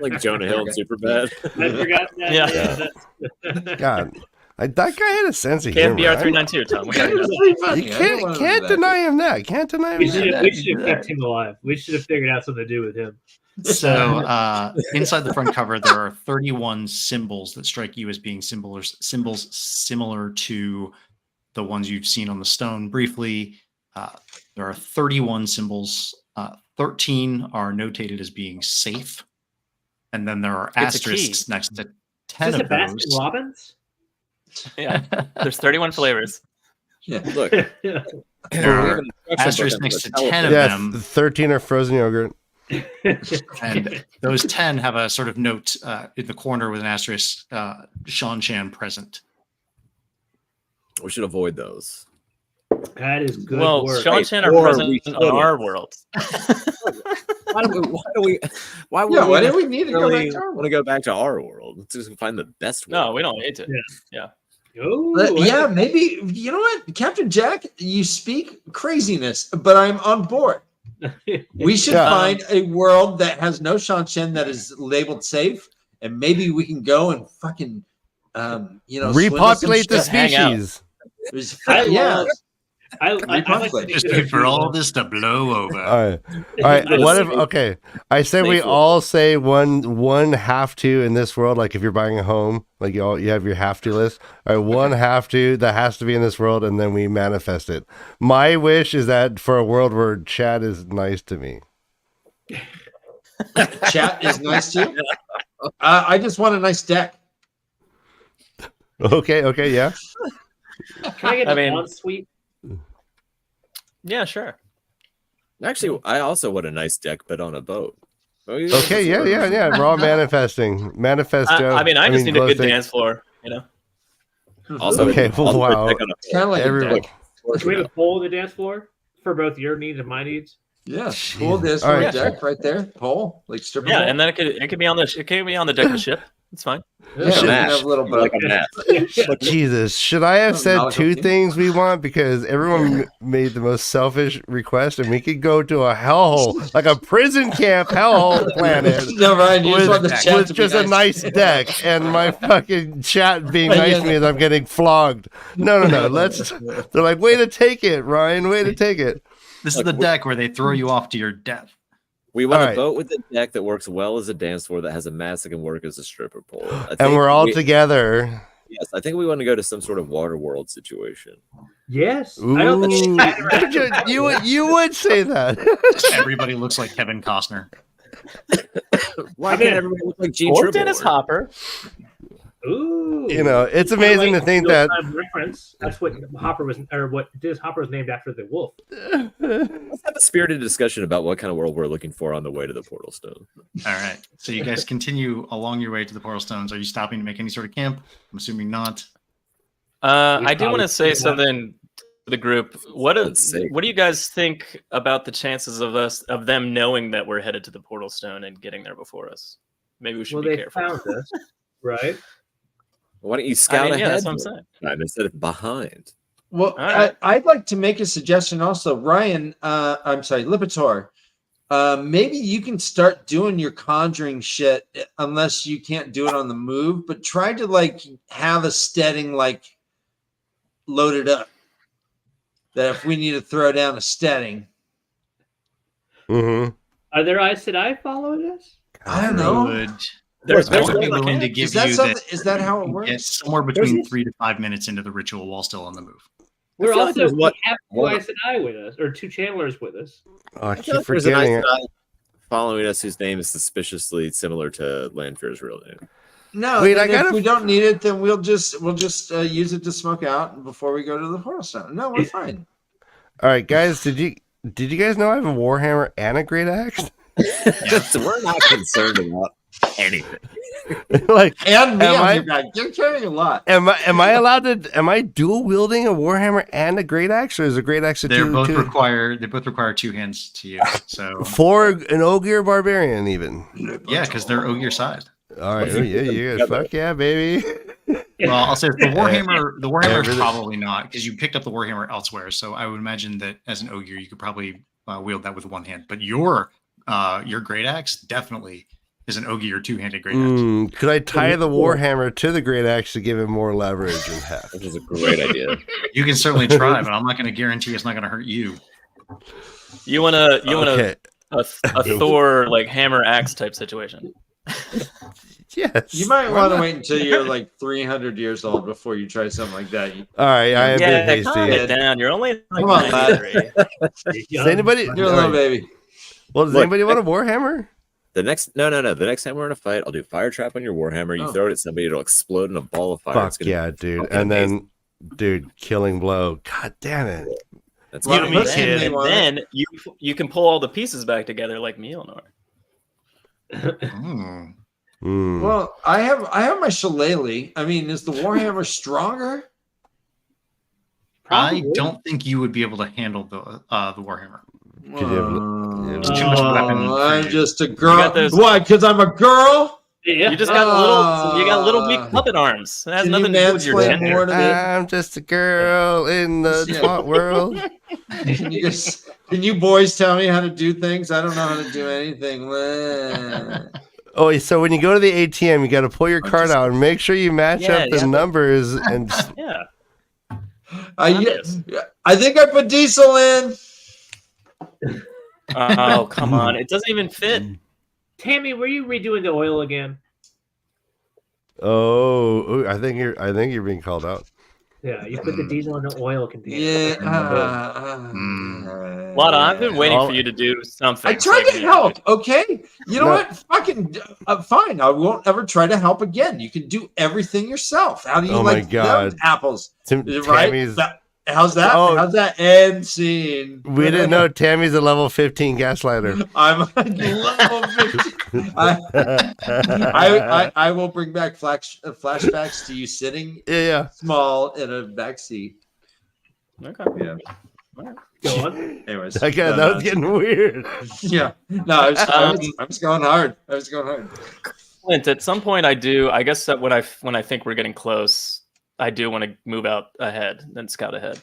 Like Jonah Hill in Superbad.
I forgot that.
Yeah.
God. That guy had a sense of
KFBR
humor.
392, Tom. What do you know?
You can't deny him that. Can't deny him
We
that.
should have kept him alive. We should have figured out something to do with him.
So inside the front cover, there are 31 symbols that strike you as being symbols similar to the ones you've seen on the stone briefly. There are 31 symbols. 13 are notated as being safe. And then there are
It's a
asterisks
key.
next to
Is
10
this a
of
Baskin
those.
Robbins?
Yeah. There's 31 flavors.
Yeah.
Look,
There
we
are
have an instruction book
asterisks
on
next to
the telephone.
10 of
Yeah,
them.
13 are frozen yogurt.
And those 10 have a sort of note in the corner with an asterisk, Shan Chan present.
We should avoid those.
That is good
Well,
work.
Shan Chan are
Or
present
we
on
shouldn't.
our world.
Why
Why do we need to go back
really
to our
want to go back to our world? Let's just find the best
No,
world.
we don't need to.
Oh,
yeah, maybe. You know what, Captain Jack, you speak craziness, but I'm on board. We should
Yeah.
find a world that has no Shan Chen that is labeled safe, and maybe we can go and fucking,
Repopulate the
Just hang out.
species.
Yeah.
I like to
Just
think
wait for all this to blow over.
All right. What if? Okay, I say we all say one have to in this world. Like if you're buying a home, like you have your have to list. All right, one have to that has to be in this world, and then we manifest it. My wish is that for a world where Chad is nice to me.
Chat is nice to you. I just want a nice deck.
Okay, yeah.
Can I get
I
an
mean-
ensuite?
Yeah, sure.
Actually, I also want a nice deck, but on a boat.
Okay, yeah. Raw manifesting. Manifesto.
I mean, I just need a
glow
good
stick.
dance floor, you know?
Also,
Okay,
also a
wow.
deck on a
It's kind of like
Every-
a deck.
Do we have a pole in the dance floor for both your needs and my needs?
Yeah,
Jeez.
cool dance
All
floor
right.
deck right there. Pole, like stripper
Yeah,
pole.
and then it could be on the deck of the ship. It's fine.
Yeah, we can
Mash.
have a little
Like
boat.
a map.
Jesus, should I have
Oh,
said
Nautical
two
theme.
things we want because everyone made the most selfish request, and we could go to a hellhole, like a prison camp hellhole planet.
No, Ryan, you just want the
With,
chat
with
to be
just a nice deck, and my fucking chat being
Right,
nice
yeah.
to me as I'm getting flogged. No. Let's. They're like, way to take it, Ryan. Way to take it.
This is the deck where they throw you off to your death.
We want
All
a
right.
boat with a deck that works well as a dance floor that has a mast that can work as a stripper pole.
And we're all together.
Yes, I think we want to go to some sort of water world situation.
Yes.
Ooh,
I don't think
you would say that.
Everybody looks like Kevin Costner.
Why
I mean,
can't everybody look like Gene
Or
Triplehorn?
Dennis Hopper.
Ooh.
You know, it's amazing to think that.
Reference. That's what Hopper was, or what Dennis Hopper was named after the wolf.
Let's have a spirited discussion about what kind of world we're looking for on the way to the Portal Stone.
All right. So you guys continue along your way to the Portal Stones. Are you stopping to make any sort of camp? I'm assuming not.
I do want
probably
to say
do that.
something to the group. What
Let's see.
do you guys think about the chances of them knowing that we're headed to the Portal Stone and getting there before us? Maybe we should
Well,
be
they
careful.
found us, right?
Why don't you scout
yeah,
ahead
that's what I'm saying.
time instead of behind?
Well,
All right.
I'd like to make a suggestion also. Ryan, I'm sorry, Lipitor, maybe you can start doing your conjuring shit unless you can't do it on the move, but try to like have a steading like loaded up. That if we need to throw down a steading.
Mm-hmm.
Are there Aes Sedai following us?
I don't know.
Would,
There's
I would
one
be
that
willing to
can.
give
Is that
you
something?
that.
Is that how it
you
works?
get somewhere between 3 to 5 minutes into the ritual while still on the move.
We're
feel like
also
there's
we
one-
have two
one-
Aes Sedai with us, or two channelers with us.
Oh, I
I feel
keep
like there's an
forgetting
Aes
it.
Sedai following us whose name is suspiciously similar to Lanfear's real name.
No,
Wait,
and
I gotta-
if we don't need it, then we'll just use it to smoke out before we go to the Portal Stone. No, we're fine.
All right, guys, did you guys know I have a warhammer and a great axe?
So we're not concerned about anything.
Like,
And me
Am
on
I-
your back. You're carrying a lot.
am I allowed to? Am I dual wielding a warhammer and a great axe, or is a great axe a
They both
two
require 2 hands to use. So
for an ogre barbarian even?
yeah, because they're ogre sized.
All right, yeah, you guys, fuck yeah, baby.
Well, I'll say the Warhammer is
Everything-
probably not because you picked up the Warhammer elsewhere. So I would imagine that as an ogre, you could probably wield that with one hand. But your great axe definitely is an ogre or 2-handed great axe.
Could I tie the warhammer to the great axe to give him more leverage and heft?
Which is a great idea.
You can certainly try, but I'm not going to guarantee it's not going to hurt you.
You want to
Okay.
a Thor like hammer axe type situation.
Yes.
You might
why
want to
not?
wait until you're like 300 years old before you try something like that.
All right, I am
Yeah,
being
calm
hasty.
it down. You're only like
Come on, lad.
93.
Does anybody?
You're a little baby.
Well, does
Look,
anybody want a warhammer?
The next no. The next time we're in a fight, I'll do fire trap on your warhammer. You
Oh.
throw it at somebody, it'll explode in a ball of fire.
Fuck
It's gonna
yeah, dude.
fucking
And
amazing.
then, dude, killing blow. God damn it.
That's
Well,
gonna
You
be-
listen,
and
they want
then you can pull all the pieces back together like Mjolnir.
Hmm.
Mm.
Well, I have my shillelagh. I mean, is the Warhammer stronger?
I
Probably.
don't think you would be able to handle the Warhammer.
Could you have-
It's too much weapon. for
I'm
you.
just a
got
girl.
those-
Why? Because I'm a girl?
Yeah.
You just got little weak puppet arms. It has
Can you
nothing to do with your
mansplain
gender.
more to me?
I'm just a girl in the
Yeah.
twat world.
Can you boys tell me how to do things? I don't know how to do anything.
Oh, so when you go to the ATM, you got to pull your
I'm
card
just-
out and make sure you match
Yeah,
up the
yeah.
numbers. And
Yeah.
I think I put diesel in.
Oh, come on. It doesn't even fit.
Tammy, were you redoing the oil again?
oh, I think you're being called out.
Yeah, you put the diesel in the oil container.
Yeah.
Lana, I've been waiting for you to do something.
I tried to help. Okay, you know
No.
what? Fucking fine. I won't ever try to help again. You can do everything yourself. How do you
Oh my
like
God.
them apples? Right?
Tammy's.
How's that?
Oh.
How's that? End scene.
We didn't know Tammy's a level 15 gaslighter.
I'm level 15. I will bring back flashbacks to you sitting
Yeah.
small in a back seat.
Okay.
Yeah.
Go on.
Anyways,
Okay, that was getting weird.
yeah. No, I was going hard. I was going hard.
Clint, at some point, I guess that when I think we're getting close, I do want to move out ahead and scout ahead.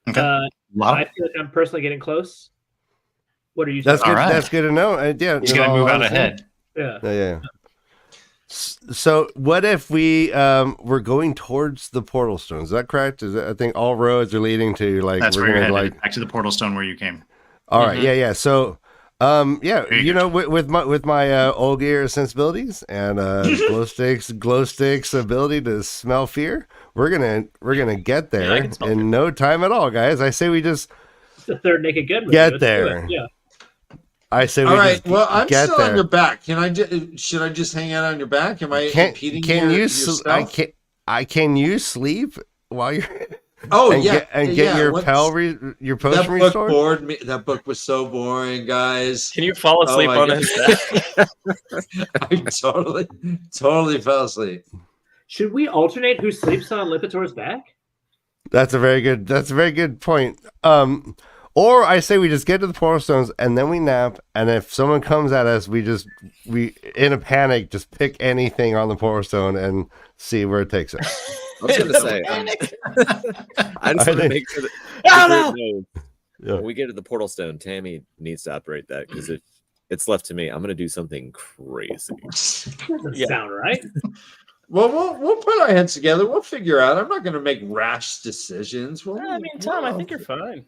Okay.
I
Lana?
feel like I'm personally getting close. What are you
That's
saying?
good.
All right.
That's good to know. Yeah,
He's gonna move out ahead.
Yeah.
Yeah. So, what if we we're going towards the portal stone? Is that correct? I think all roads are leading to like
That's
we're
where you're
gonna
headed,
like.
back to the portal stone where you came.
All right. Yeah. So, yeah,
Very
you
good.
know, with my old gear sensibilities and glow sticks ability to smell fear, we're gonna get
Yeah, I
there
can smell
in no time at all, guys. I say we just.
It's the third Naked Gun movie.
Get
Let's do
there.
it. Yeah.
I say we
All right.
just
Well, I'm
get
still
there.
on your back. Can I? Should I just hang out on your back? Am I impeding
can
your,
you?
yourself?
Can you sleep while you're?
Oh
and
yeah,
get your
once-
your
That
potion
book
restored.
bored me. That book was so boring, guys.
Can you fall asleep
my
on
God.
his back?
I totally fell asleep.
Should we alternate who sleeps on Lipitor's back?
That's a very good point. Or I say we just get to the portal stones and then we nap. And if someone comes at us, we in a panic just pick anything on the portal stone and see where it takes us.
I was going to say, I just want to make sure that
Oh,
no.
Yeah.
When we get to the portal stone, Tammy needs to operate that because if it's left to me, I'm going to do something crazy.
Doesn't sound right.
Well, we'll put our heads together. We'll figure out. I'm not going to make rash decisions.
I mean, Tom, I think you're fine.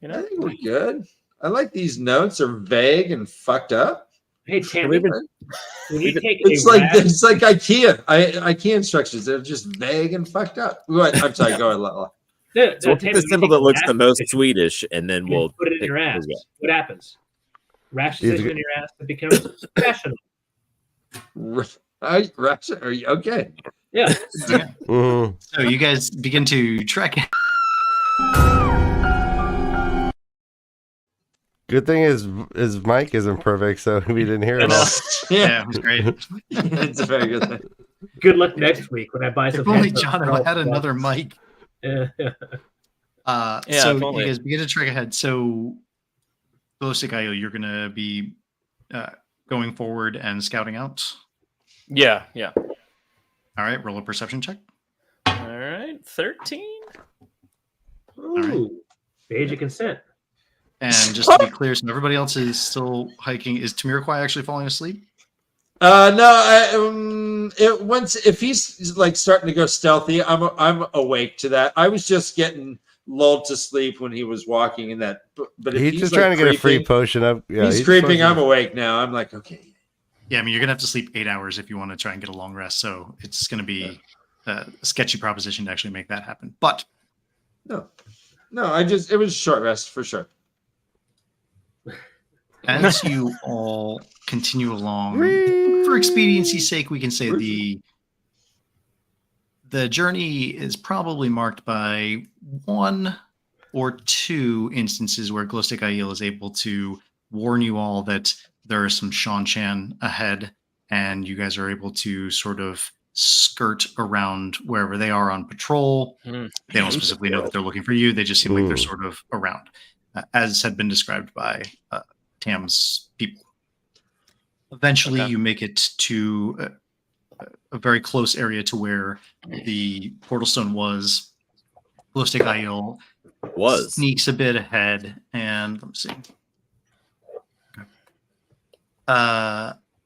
You
I
know,
think we're good. I like these notes. Are vague and fucked up.
Hey, Tammy, when you take
It's
a
like
rash,
it's like IKEA. IKEA instructions. They're just vague and fucked up. Go ahead. I'm sorry. Go ahead, Lala.
no,
So we'll
Tammy,
pick the
when you
symbol
take
that looks
a
the
rash
most
decision,
Swedish, and then
you
we'll
put it in
pick
your ass.
the-
What happens? Rash
You have to
decision in your ass that becomes rational.
Rash. Are you okay?
Yeah.
Mhm.
So you guys begin to trek.
Good thing his mic isn't perfect, so we didn't hear it all.
Yeah, it was great.
It's a very good thing.
Good luck next week when I buy some.
If only
headphones
John
for all
had
the
another
bucks.
mic.
Yeah.
Yeah,
So
if
you
only.
guys begin to trek ahead. So, Ballistic IO, you're going to be going forward and scouting out.
yeah.
All right, roll a perception check.
All right, 13.
Ooh, the age of consent.
And just to be clear, so everybody else is still hiking. Is Tamiroquai actually falling asleep?
No. If he's like starting to go stealthy, I'm awake to that. I was just getting lulled to sleep when he was walking in that. But if
He's just
like
trying to get a free
creeping-
potion up. Yeah,
he's
supposed
creeping.
to-
I'm awake now. I'm like, okay.
Yeah, I mean, you're going to have to sleep 8 hours if you want to try and get a long rest. So it's going to be a sketchy proposition to actually make that happen. But
No. It was a short rest for sure.
as you all continue along, for expediency's sake, we can say the journey is probably marked by 1 or 2 instances where Glowstick Aiel is able to warn you all that there is some Shanchan ahead, and you guys are able to sort of skirt around wherever they are on patrol.
Hmm.
They don't specifically know that they're looking for you. They just seem like they're sort of around, as had been described by Tam's people. Eventually,
Okay.
you make it to a very close area to where the portal stone was. Glowstick Aiel
Was.
sneaks a bit ahead, and let me see.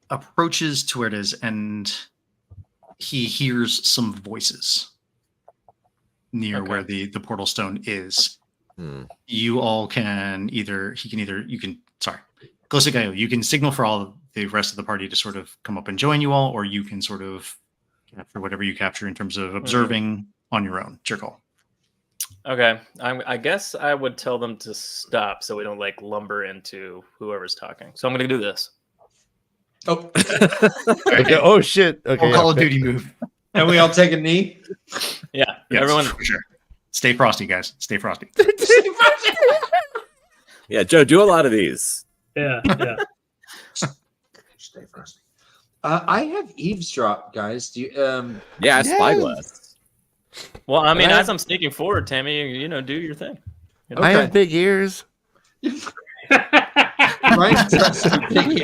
Approaches to where it is, and he hears some voices near
Okay.
where the portal stone is.
Hmm.
You all can Glowstick Aiel, you can signal for all the rest of the party to sort of come up and join you all, or you can sort of capture whatever you capture in terms of observing on your own. It's your call.
Okay, I guess I would tell them to stop so we don't like lumber into whoever's talking. So I'm gonna do this.
Oh,
Okay. Oh shit. Okay.
Call of Duty move.
and we all take a knee.
Yeah,
Yes,
everyone.
for sure. Stay frosty, guys. Stay frosty.
Yeah, Joe, do a lot of these.
Yeah.
Stay frosty. I have eavesdrop, guys. Do you?
Yeah,
Yes.
spyglass.
Well, I mean,
I-
as I'm sneaking forward, Tammy, do your thing. You know?
I have big ears.
Ryan's just picking.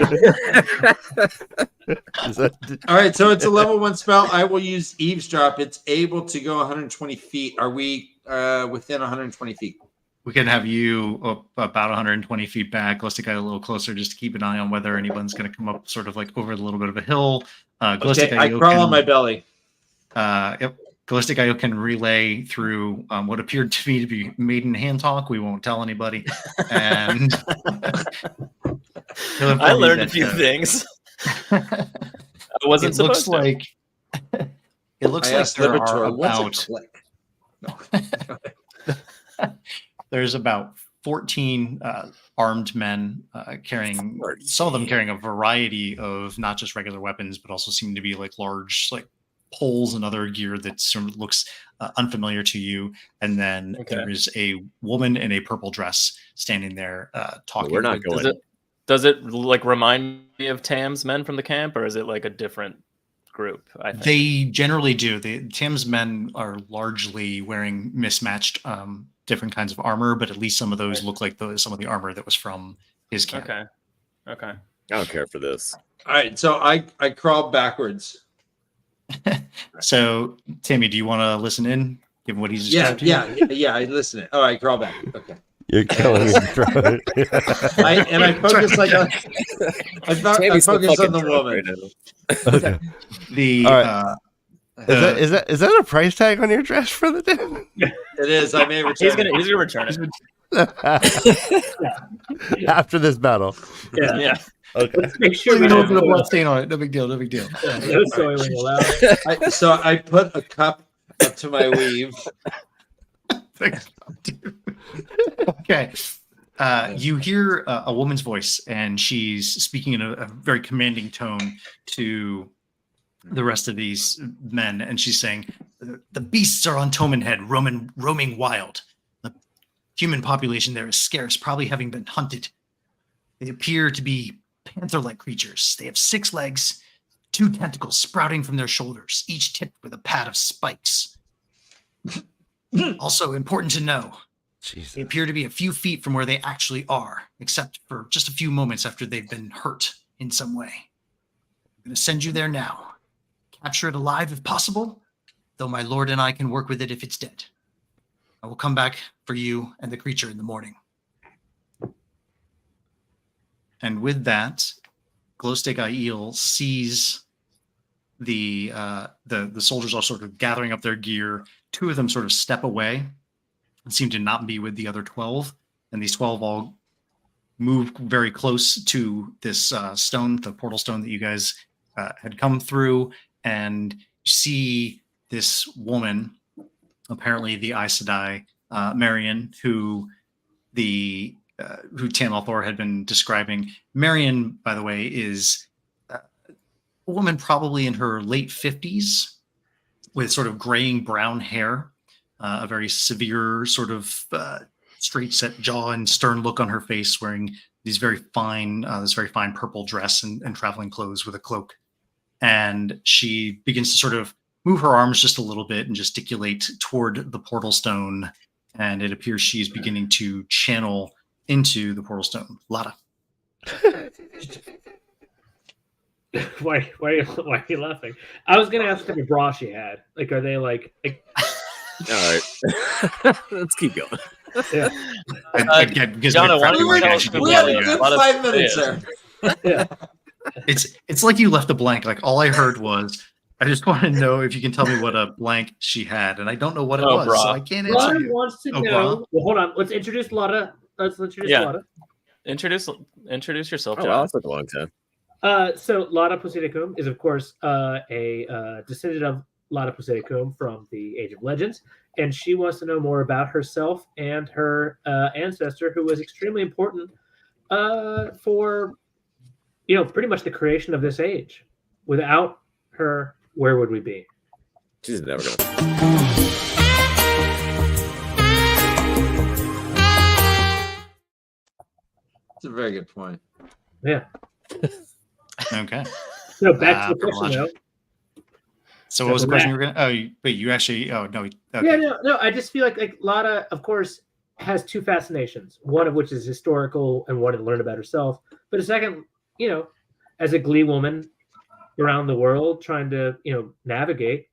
Is that-
All right, so it's a level 1 spell. I will use eavesdrop. It's able to go 120 feet. Are we within 120 feet?
We can have you up about 120 feet back. Let's get a little closer just to keep an eye on whether anyone's going to come up sort of like over a little bit of a hill.
Okay, I crawl on my belly.
Yep. Gallistic Io can relay through what appeared to me to be maiden hand talk. We won't tell anybody. And
I learned a few things. I wasn't
it
supposed
looks
to.
like it looks
I
like
asked
there are
Lipitor, what's a
about
click?
there's about 14 armed men carrying, some of them carrying a variety of not just regular weapons, but also seem to be like large like poles and other gear that sort of looks unfamiliar to you. And then there is a woman in a purple dress standing there talking.
We're not going.
Does it like remind me of Tam's men from the camp, or is it like a different group? I think
They generally do. Tam's men are largely wearing mismatched different kinds of armor, but at least some of those look like some of the armor that was from his camp.
Okay.
I don't care for this.
All right, so I crawl backwards.
So, Tammy, do you want to listen in, given what he's described to you?
Yeah. I listen. Oh, I crawl back. Okay.
You're killing me.
I focus like on. I
Tammy's so
focus on
fucking
the
drunk
woman.
right now.
Okay.
The
All right. Is that a price tag on your dress for the day?
It is. I may return.
He's gonna return it.
After this battle.
Yeah.
Okay.
Let's make sure
we
we
don't
don't
put a blood stain on it. No big deal. No big deal.
no soiling allowed.
So I put a cup up to my weave.
Okay. You hear a woman's voice, and she's speaking in a very commanding tone to the rest of these men, and she's saying, "The beasts are on Tomenhead, roaming wild. The human population there is scarce, probably having been hunted. They appear to be panther-like creatures. They have 6 legs, 2 tentacles sprouting from their shoulders, each tipped with a pad of spikes. Also important to know,
Jesus.
they appear to be a few feet from where they actually are, except for just a few moments after they've been hurt in some way. I'm going to send you there now. Capture it alive if possible, though my lord and I can work with it if it's dead. I will come back for you and the creature in the morning." And with that, Glowstick Aiel sees the soldiers all sort of gathering up their gear. 2 of them sort of step away and seem to not be with the other 12. And these 12 all move very close to this stone, the portal stone that you guys had come through, and see this woman, apparently the Aes Sedai, Marion, who Tam Althor had been describing. Marion, by the way, is a woman probably in her late 50s with sort of graying brown hair, a very severe sort of straight set jaw and stern look on her face, wearing this very fine purple dress and traveling clothes with a cloak. And she begins to sort of move her arms just a little bit and gesticulate toward the portal stone. And it appears she's beginning to channel into the portal stone. Lada.
Why are you laughing? I was gonna ask what type of bra she had. Like, are they like
All right. Let's keep going.
yeah.
Again, because
Jono, why don't
we're
you tell
prepping
us
like
the
We had a
Yeah.
good
A lot of
5 minutes
ideas.
there.
Yeah.
it's like you left a blank. Like all I heard was, I just want to know if you can tell me what a blank she had, and I don't know what it
Oh,
was,
bra.
so I can't answer
Lotta
you.
wants to
Oh,
know.
bra.
Well, hold on. Let's introduce Lotta. Let's introduce
Yeah.
Lotta.
Introduce yourself,
Oh,
John.
wow, that took a long time.
So Lotta Positikum is, of course, a descendant of Lada Poseidacombe from the Age of Legends, and she wants to know more about herself and her ancestor, who was extremely important for, pretty much the creation of this age. Without her, where would we be?
She's never gonna.
That's a very good point.
Yeah.
Okay.
So back to the question, though.
So what was the question you were going to? Oh, wait, you actually. Oh, no. Okay.
Yeah, no. I just feel like Lada, of course, has two fascinations. One of which is historical and wanting to learn about herself. But a second, as a Glee woman around the world trying to, navigate,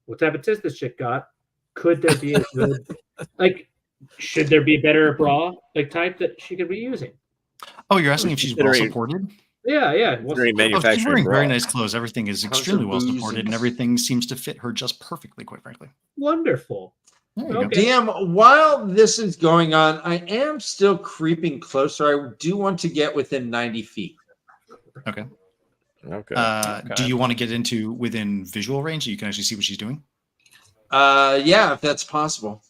what type of tits this chick got? Could there be a good, should there be a better bra type that she could be using?
Oh, you're asking if she's well supported?
Yeah.
She's wearing very nice clothes. Everything is extremely well supported, and everything seems to fit her just perfectly, quite frankly.
Wonderful.
Okay. DM, while this is going on, I am still creeping closer. I do want to get within 90 feet.
Okay.
Okay.
Do you want to get into within visual range so you can actually see what she's doing?
Yeah, if that's possible.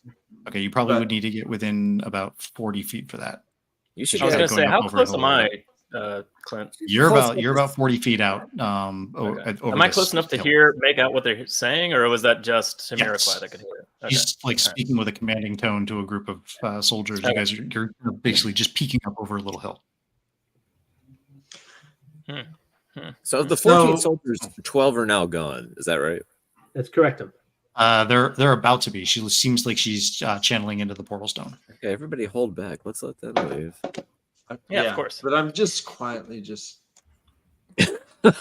Okay, you probably would need to get within about 40 feet for that.
You should.
I was going to say, how close am I, Clint?
You're about 40 feet out.
Am I close enough to make out what they're saying, or was that just Tamiroquai that could hear it? Okay.
He's speaking with a commanding tone to a group of soldiers.
Okay.
You guys you're basically just peeking up over a little hill.
So of the 14 soldiers, 12 are now gone. Is that right?
That's correct.
They're about to be. She seems like she's channeling into the portal stone.
Okay, everybody hold back. Let's let them leave.
Yeah, of course.
But I'm just quietly just.
So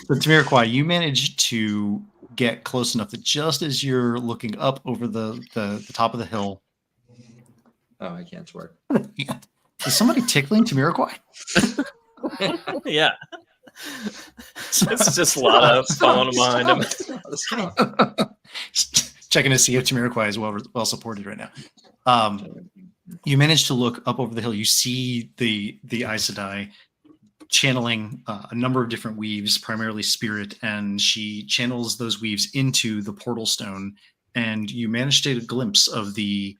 Tamiroquai, you managed to get close enough that just as you're looking up over the top of the hill.
Oh, I can't swear.
Yeah. Is somebody tickling Tamiroquai?
Yeah. It's just Lada following behind him.
Checking to see if Tamiroquai is well supported right now. You manage to look up over the hill. You see the Aes Sedai channeling a number of different weaves, primarily spirit, and she channels those weaves into the portal stone. And you manage to get a glimpse of the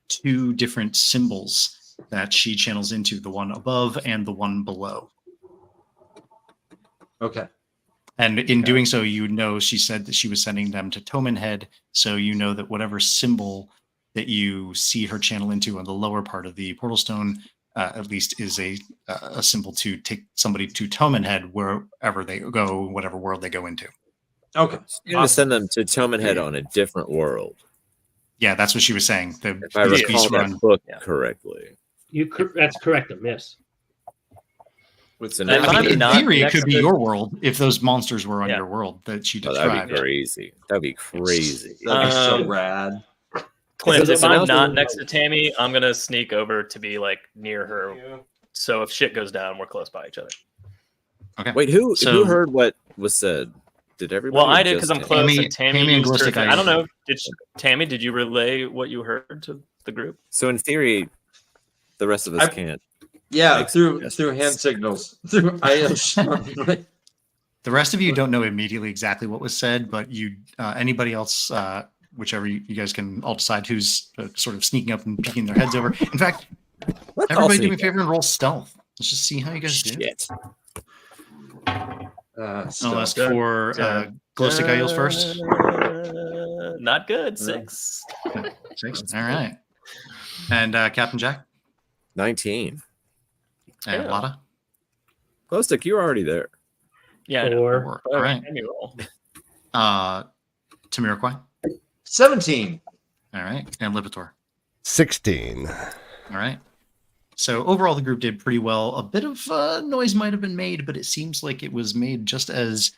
two different symbols that she channels into, the one above and the one below.
Okay.
And in doing so, she said that she was sending them to Tomenhead. So you know that whatever symbol that you see her channel into on the lower part of the portal stone, at least is a symbol to take somebody to Tomenhead wherever they go, whatever world they go into.
Okay.
You're going to send them to Tomenhead on a different world.
Yeah, that's what she was saying.
If I recall that book correctly.
That's correct. Yes.
In theory, it could be your world if those monsters were on your world that she described.
That'd be crazy. That'd be crazy.
That'd be so rad.
Clint, if I'm not next to Tammy, I'm gonna sneak over to be near her. So if shit goes down, we're close by each other.
Okay.
Wait, who heard what was said? Did everybody?
Well, I did because I'm close. Tammy
and
used her, I don't know. Tammy, did you relay what you heard to the group?
So in theory, the rest of us can't.
Yeah, through hand signals. Through
the rest of you don't know immediately exactly what was said, but anybody else, whichever you guys can all decide who's sort of sneaking up and peeking their heads over. In fact, everybody do me a favor and roll stealth. Let's just see how you guys do. I'll ask for Glowstick Eels first.
Not good. 6.
6. All right. And Captain Jack?
19.
And Lada?
Glowstick, you were already there.
Yeah.
4. All right. Tamiroquai?
17.
All right. And Lipitor?
16.
All right. So overall, the group did pretty well. A bit of noise might have been made, but it seems like it was made just as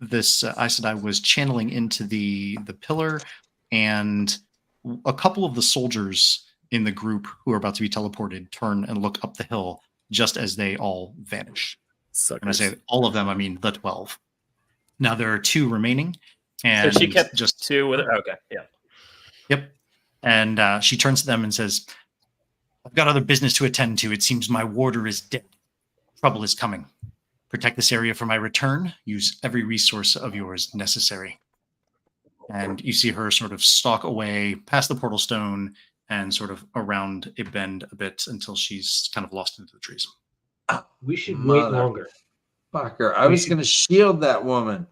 this Aes Sedai was channeling into the pillar, and a couple of the soldiers in the group who are about to be teleported turn and look up the hill just as they all vanish.
Suckers.
When I say all of them, I mean the 12. Now there are 2 remaining. And
so she kept
just
2 with her. Okay. Yeah.
Yep. And she turns to them and says, "I've got other business to attend to. It seems my warder is dead. Trouble is coming. Protect this area for my return. Use every resource of yours necessary." and you see her sort of stalk away past the portal stone and sort of around a bend a bit until she's kind of lost into the trees.
We should wait longer.
Fucker. I was going to shield that woman.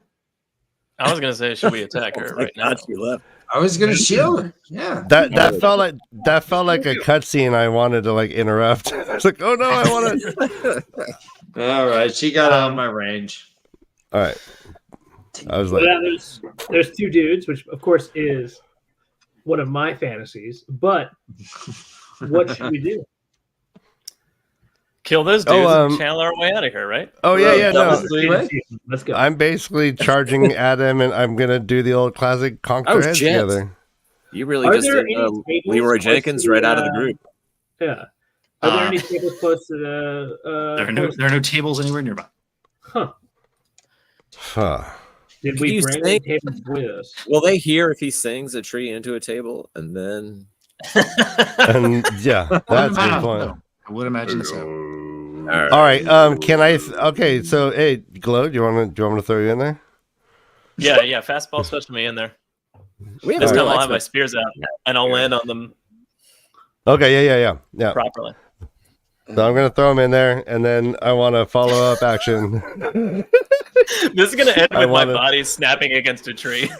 I was gonna say, should we attack her right now?
She left.
I was going to shield her. Yeah.
That felt like a cutscene I wanted to like interrupt. I was like, oh no, I want to.
All right. She got out of my range.
All right. I was like,
Well, there's two dudes, which of course is one of my fantasies. But what should we do?
Kill those dudes and channel our way out of here, right?
oh yeah, no.
Let's go.
I'm basically charging at him, and I'm gonna do the old classic conk their heads
shit.
together.
You really
Are
just
there
did,
any tables
Leroy
close
Jenkins
to
right out of the group.
Yeah. Are there any tables close to the?
There are no tables anywhere nearby.
Huh.
Huh.
Did
Can
we
you
bring
say-
any tables with us?
Will they hear if he sings a tree into a table and then?
And yeah, that's a good point.
I would imagine so.
All right. Can I? Okay. So, hey, Glow, do you want me to throw you in there?
Yeah. Fastball switch me in there.
We have
This
a
time
real
I'll have my
expert.
spears out and I'll land on them
Okay. Yeah.
properly.
So I'm gonna throw him in there, and then I want to follow up action.
This is gonna end
I
with my
wanna-
body snapping against a tree.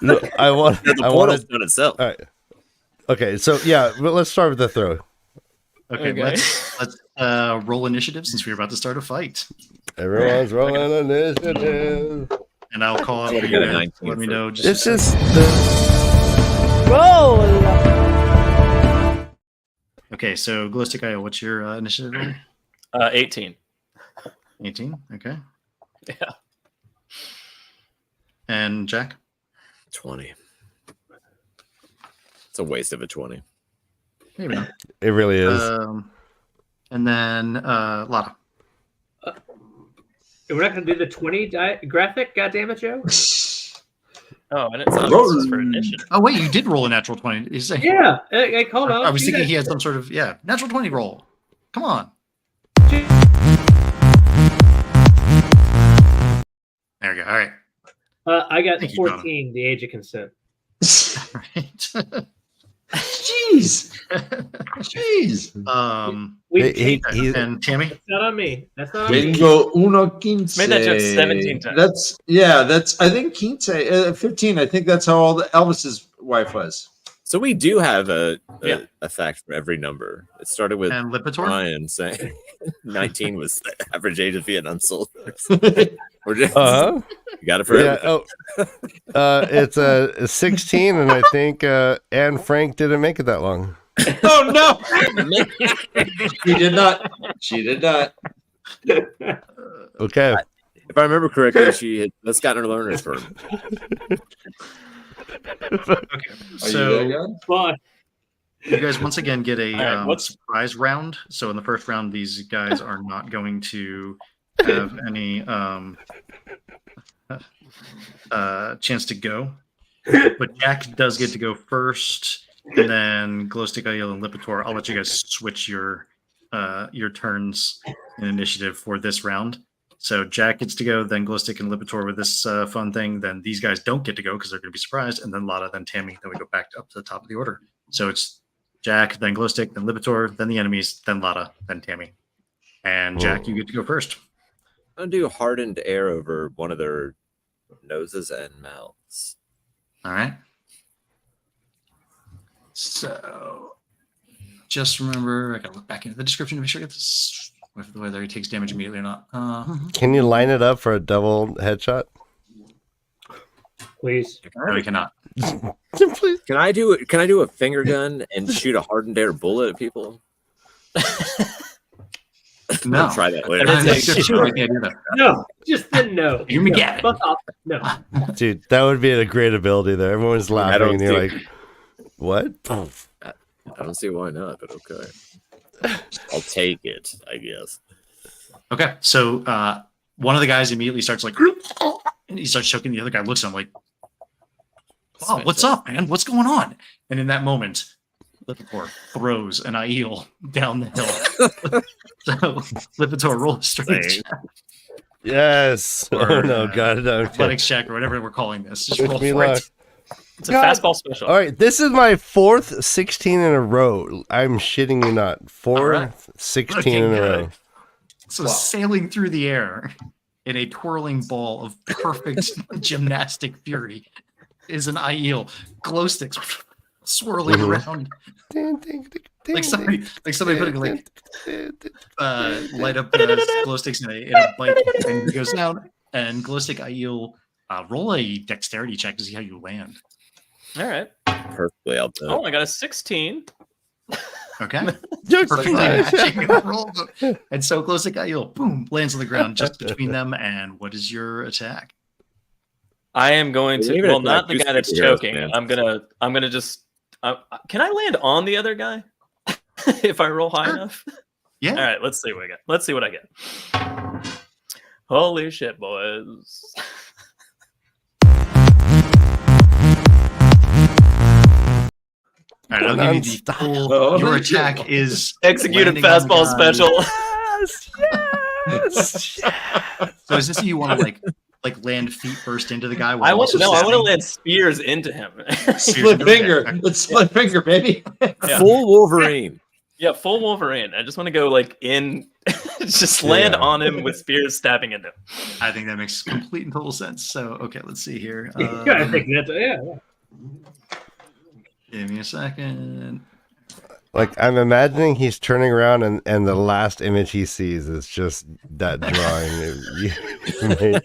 No, I want.
The
I
portal's
want
done itself.
All right. Okay. So yeah, but let's start with the throw.
Okay,
Okay.
let's roll initiative since we're about to start a fight.
Everyone's rolling initiative.
And I'll call out
I'm
for
gonna
you
get a
guys.
19
Let me
for-
know.
It's just.
Roll.
Okay, so Glowstick IO, what's your initiative roll?
18.
18. Okay.
Yeah.
And Jack?
20. It's a waste of a 20.
Maybe not.
It really is.
And then Lotta.
We're not going to do the 20 graphic. God damn it, Joe.
Oh, I didn't know this was for initiative.
Oh wait, you did roll a natural 20. Is that-
Yeah. Hey, hold on.
I was
You
thinking
guys-
he had some sort of natural 20 roll. Come on. There we go. All right.
I got
Thank you,
14. The age of consent.
All right.
Jeez.
We
And Tammy.
That's not on me. That's not on me.
Bingo uno quince.
Made that joke 17 times.
That's I think quince 15. I think that's how old Elvis's wife was.
So we do have a
Yeah.
fact for every number. It started with
And Lipitor.
Ryan saying 19 was the average age of Vietnam soldiers. We're just,
Uh-huh.
You got it for
Yeah.
everything.
Oh. It's a 16, and I think Anne Frank didn't make it that long.
Oh no. She did not. She did not.
Okay.
If I remember correctly, she had just gotten her learner's permit.
Okay.
Are
So
you that
Fun.
you guys once again get a
All right, what's-
surprise round. So in the first round, these guys are not going to have any chance to go. But Jack does get to go first, and then Glowstick, Aiel, and Lipitor. I'll let you guys switch your turns in initiative for this round. So Jack gets to go, then Glowstick and Lipitor with this fun thing. Then these guys don't get to go because they're going to be surprised. And then Lotta, then Tammy. Then we go back up to the top of the order. So it's Jack, then Glowstick, then Lipitor, then the enemies, then Lotta, then Tammy. And Jack, you get to go first.
I'm going to do hardened air over one of their noses and mouths.
All right. So just remember, I got to look back into the description to make sure I get this, whether he takes damage immediately or not.
Can you line it up for a double headshot?
Please.
No, we cannot.
Please.
Can I do a finger gun and shoot a hardened air bullet at people?
No.
I'll try that later.
I can't do that.
No. Just the no.
You
no.
get it.
Fuck off. No.
Dude, that would be a great ability there. Everyone's laughing,
don't
and you're
see-
like, what?
I don't see why not, but okay. I'll take it, I guess.
Okay, so one of the guys immediately starts like, and he starts choking. The other guy looks at him like, "Oh, what's up, man? What's going on?" And in that moment, Lipitor throws an Aiel down the hill. So Lipitor, roll a strength check,
Yes.
Or,
Oh, no. God. No.
athletics check, or whatever we're calling this. Just
Wish
roll
me
for
luck.
it.
It's a
God.
fastball special.
All right, this is my fourth 16 in a row. I'm shitting you not. Four
All right.
16
Looking
in a
good.
row.
So sailing through the air in a twirling ball of perfect gymnastic fury is an eel. Glow sticks swirling around like somebody putting like light up glow sticks in a bike, and he goes down. And glow stick eel, roll a dexterity check to see how you land.
All right.
Perfectly out there.
Oh, I got a 16.
Okay.
Just
Perfectly
nice.
matching the roll. And so glow stick eel, boom, lands on the ground just between them. And what is your attack?
I am going to.
Even
Well,
if
not the
like
guy that's
superheroes,
choking.
man.
I'm gonna just. Can I land on the other guy if I roll high enough?
Yeah.
All right. Let's see what I get. Let's see what I get. Holy shit, boys!
All right, I'll give you the full. Your attack is
Executed
landing on the
fastball
guy.
special.
Yes.
So is this you want to like land feet first into the guy? While
I want
also
to. No, I want to
stabbing?
land spears into him.
Split finger.
Okay.
It's split finger, baby.
Yeah.
Full Wolverine.
Yeah, full Wolverine. I just want to go like in, just land
Yeah.
on him with spears stabbing into him.
I think that makes complete and total sense. So okay, let's see here.
Yeah, I think that's yeah.
Give me a second.
Like, I'm imagining he's turning around and the last image he sees is just that drawing. You made.
Oh,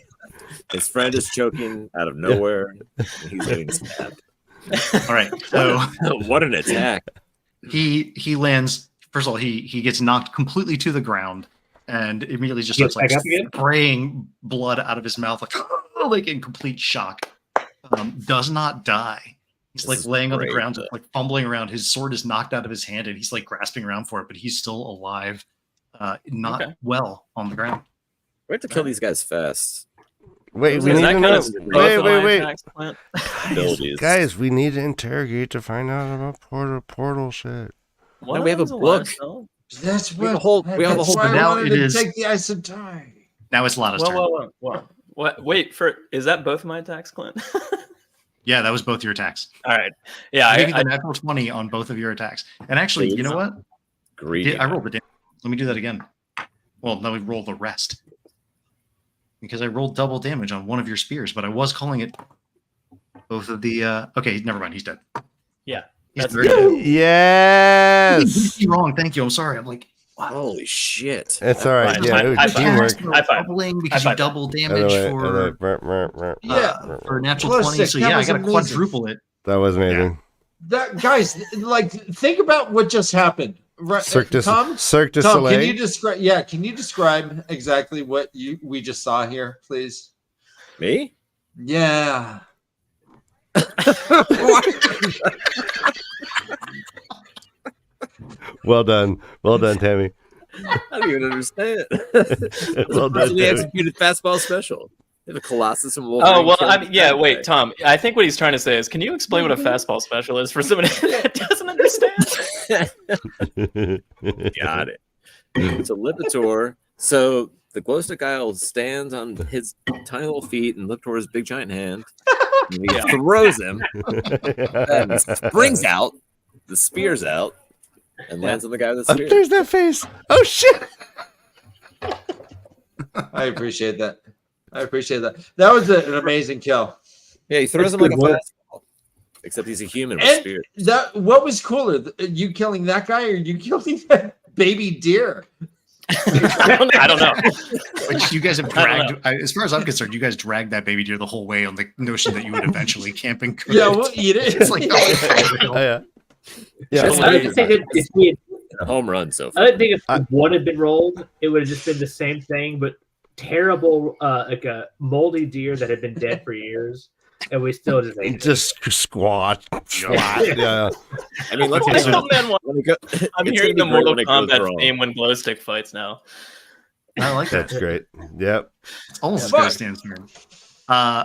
His friend is choking out of nowhere. And he's getting stabbed.
All right, so
What an attack.
he lands. First of all, he gets knocked completely to the ground and immediately just
Gets
starts like
back up again?
spraying blood out of his mouth, like in complete shock. Does not die. He's
This
like
is
laying on the
great,
ground,
though.
like fumbling around. His sword is knocked out of his hand, and he's like grasping around for it, but he's still alive, not
Okay.
well on the ground.
We have to kill these guys fast.
Wait, we
Is
need
that
to
kind
know.
of
Wait.
attacks, Clint?
Abilities.
Guys, we need to interrogate to find out about portal shit.
What
No, we have a
happens lot of
book.
stuff?
That's
We have
what.
a whole- we have a
that's
whole-
why I
now
wanted
it
to
is-
take the ice and tie.
Now it's Lana's turn.
Whoa. What? Wait is that both of my attacks, Clint?
Yeah, that was both your attacks.
All right. Yeah,
I gave you
I,
the natural 20 on both of your attacks. And actually, you know what?
Greedy.
I rolled the damage. Let me do that again. Well, now we roll the rest. Because I rolled double damage on one of your spears, but I was calling it both of the okay, never mind, he's dead.
Yeah,
He's
that's
very dead.
Yes.
You're wrong, thank you. I'm sorry. I'm like, wow.
Holy shit.
It's all right.
Fine.
Yeah, it
High
was
five.
teamwork.
High five.
Doubling because
High
you
five.
double damage for
Yeah.
a natural
Plus
20.
six,
So
that
yeah, I
was
gotta
amazing.
quadruple it.
That was amazing.
That guys, like, think about what just happened. Right,
Cirque du
Tom,
Cirque du
Tom, can
Soleil.
you describe? Yeah, can you describe exactly what we just saw here, please?
Me?
Yeah.
Well done, Tammy.
I don't even understand.
Well done,
Perfectly
Tammy.
executed fastball special. They have a Colossus and Wolverine.
Oh well,
killing
yeah.
the
Wait,
guy.
Tom. I think what he's trying to say is, can you explain what a fastball special is for somebody that doesn't understand?
Got it. It's a Lipitor. So the glow stick guy stands on his tiny little feet and look toward his big giant hand. And he throws him, and springs out, the spear's out, and lands on the guy with the
Oh,
spear.
there's that face. Oh shit!
I appreciate that. That was an amazing kill.
Yeah, he throws him like a fastball. Except he's a human with
And
spear.
what was cooler, you killing that guy or you killing that baby deer?
I don't know.
Which you guys have
I don't
dragged. As far as I'm concerned, you guys dragged that baby deer the whole way on the notion that you would eventually camp and cook
Yeah,
it.
we'll eat it.
It's like,
Oh yeah. Yeah.
That's
I would say that if we had,
A home run so
I
far.
would think if one had been rolled, it would have just been the same thing, but terrible, like a moldy deer that had been dead for years, and we still just ate it.
Just squat. Yeah.
I mean, let's
Okay,
face it.
so-
When it go,
I'm
it's
hearing the
gonna be great
Mortal
when it goes
Kombat
wrong.
theme when glow stick fights now.
I like that.
That's great. Yep.
It's almost as
Yeah,
good as Stan's turn.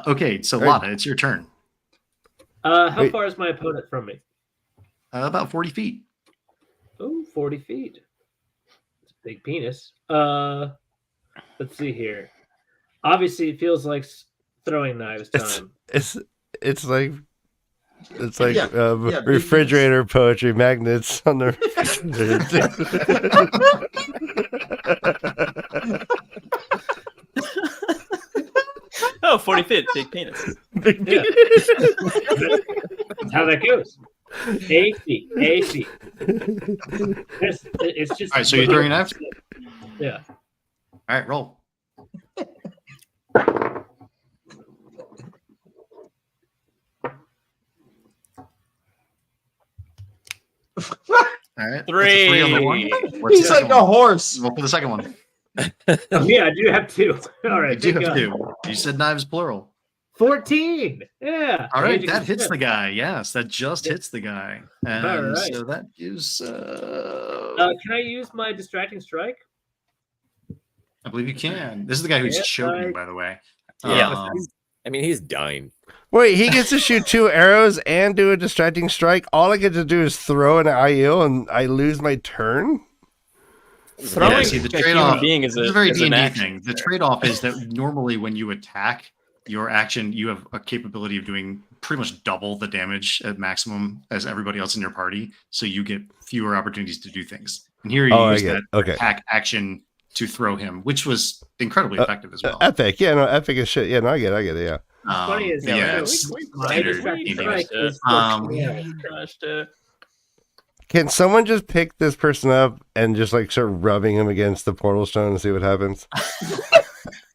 Okay, so
Hey.
Lana, it's your turn.
How
Wait.
far is my opponent from me?
About 40 feet.
Oh, 40 feet. It's a big penis. Let's see here. Obviously, it feels like throwing knives time.
It's like It's like
Yeah, yeah, big
refrigerator poetry magnets on the
Oh, 40 feet, big penis.
Yeah. That's how that goes. AC. It's just.
All right, so you're throwing a knife?
Yeah.
All right, roll. All right. that's a 3 on the one. What's
He's
the
like
second
a
one?
horse.
Roll for the second one.
Oh, yeah, I do have 2. All right.
You do
thank
have
God.
2. You said knives plural.
14. Yeah.
All right,
Age of
that hits
consent.
the guy. Yes, that just hits the guy. And
All right.
so that gives.
Can I use my distracting strike?
I believe you can. This is the guy who's
Yes,
choking, by the way.
Yeah.
I mean, he's dying.
Wait, he gets to shoot 2 arrows and do a distracting strike. All I get to do is throw an IU and I lose my turn.
Throwing
see, the
a human
trade-off
being is
it's a very
is an
D&D
action.
thing. The trade-off is that normally when you attack your action, you have a capability of doing pretty much double the damage at maximum as everybody else in your party, so you get fewer opportunities to do things. And here you use that attack action to throw him, which was incredibly effective as well.
Epic, yeah, no, epic as shit. Yeah, no, I get it, yeah.
What's funny is my distracting strike is
Crushed it.
Can someone just pick this person up and just like start rubbing him against the portal stone and see what happens?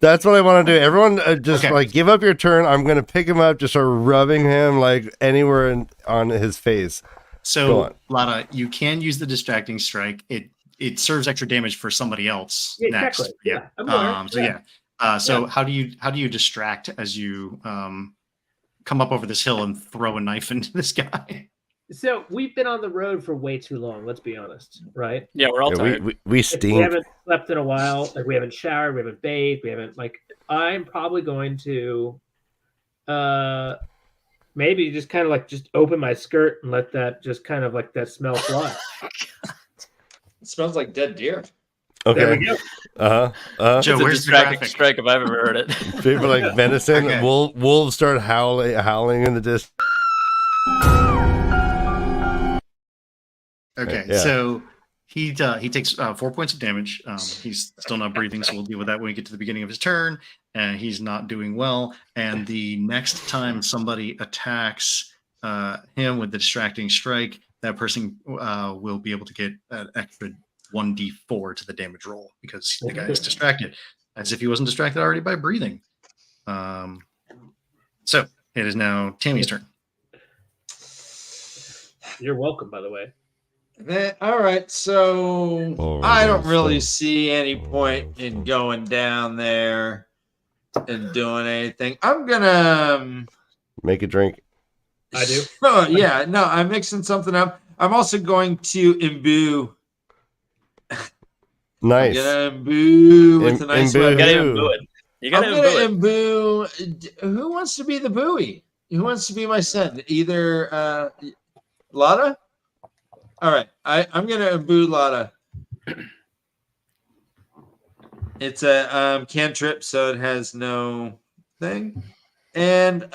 That's what I want to do. Everyone just like give up your turn. I'm going to pick him up, just start rubbing him like anywhere on his face.
So, Lada, you can use the distracting strike. It serves extra damage for somebody else next.
Exactly. Yeah.
So how do you distract as you come up over this hill and throw a knife into this guy?
So we've been on the road for way too long. Let's be honest, right?
Yeah, we're all tired.
We stink.
We haven't slept in a while. Like we haven't showered. We haven't bathed. We haven't I'm probably going to, maybe just kind of just open my skirt and let that just kind of that smell fly.
It smells like dead deer.
Okay.
There we go.
Joe,
It's a
where's the
distracting
graphic?
strike if I've ever heard it.
People like venison.
Okay.
Wolves start howling in the distance.
Okay,
Yeah.
so he takes 4 points of damage. He's still not breathing, so we'll deal with that when we get to the beginning of his turn. And he's not doing well. And the next time somebody attacks him with the distracting strike, that person will be able to get an extra 1d4 to the damage roll because the guy is distracted, as if he wasn't distracted already by breathing. So it is now Tammy's turn.
You're welcome, by the way.
All right, so I don't really see any point in going down there and doing anything. I'm gonna
Make a drink.
I do.
Oh yeah, no, I'm mixing something up. I'm also going to imbue.
Nice.
I'm gonna imbue with a nice
imbue.
You gotta
Who?
imbue it. You
I'm
gotta
gonna
imbue it.
imbue. Who wants to be the buoy? Who wants to be my son? Either Lada. All right, I'm gonna imbue Lada. It's a cantrip, so it has no thing, and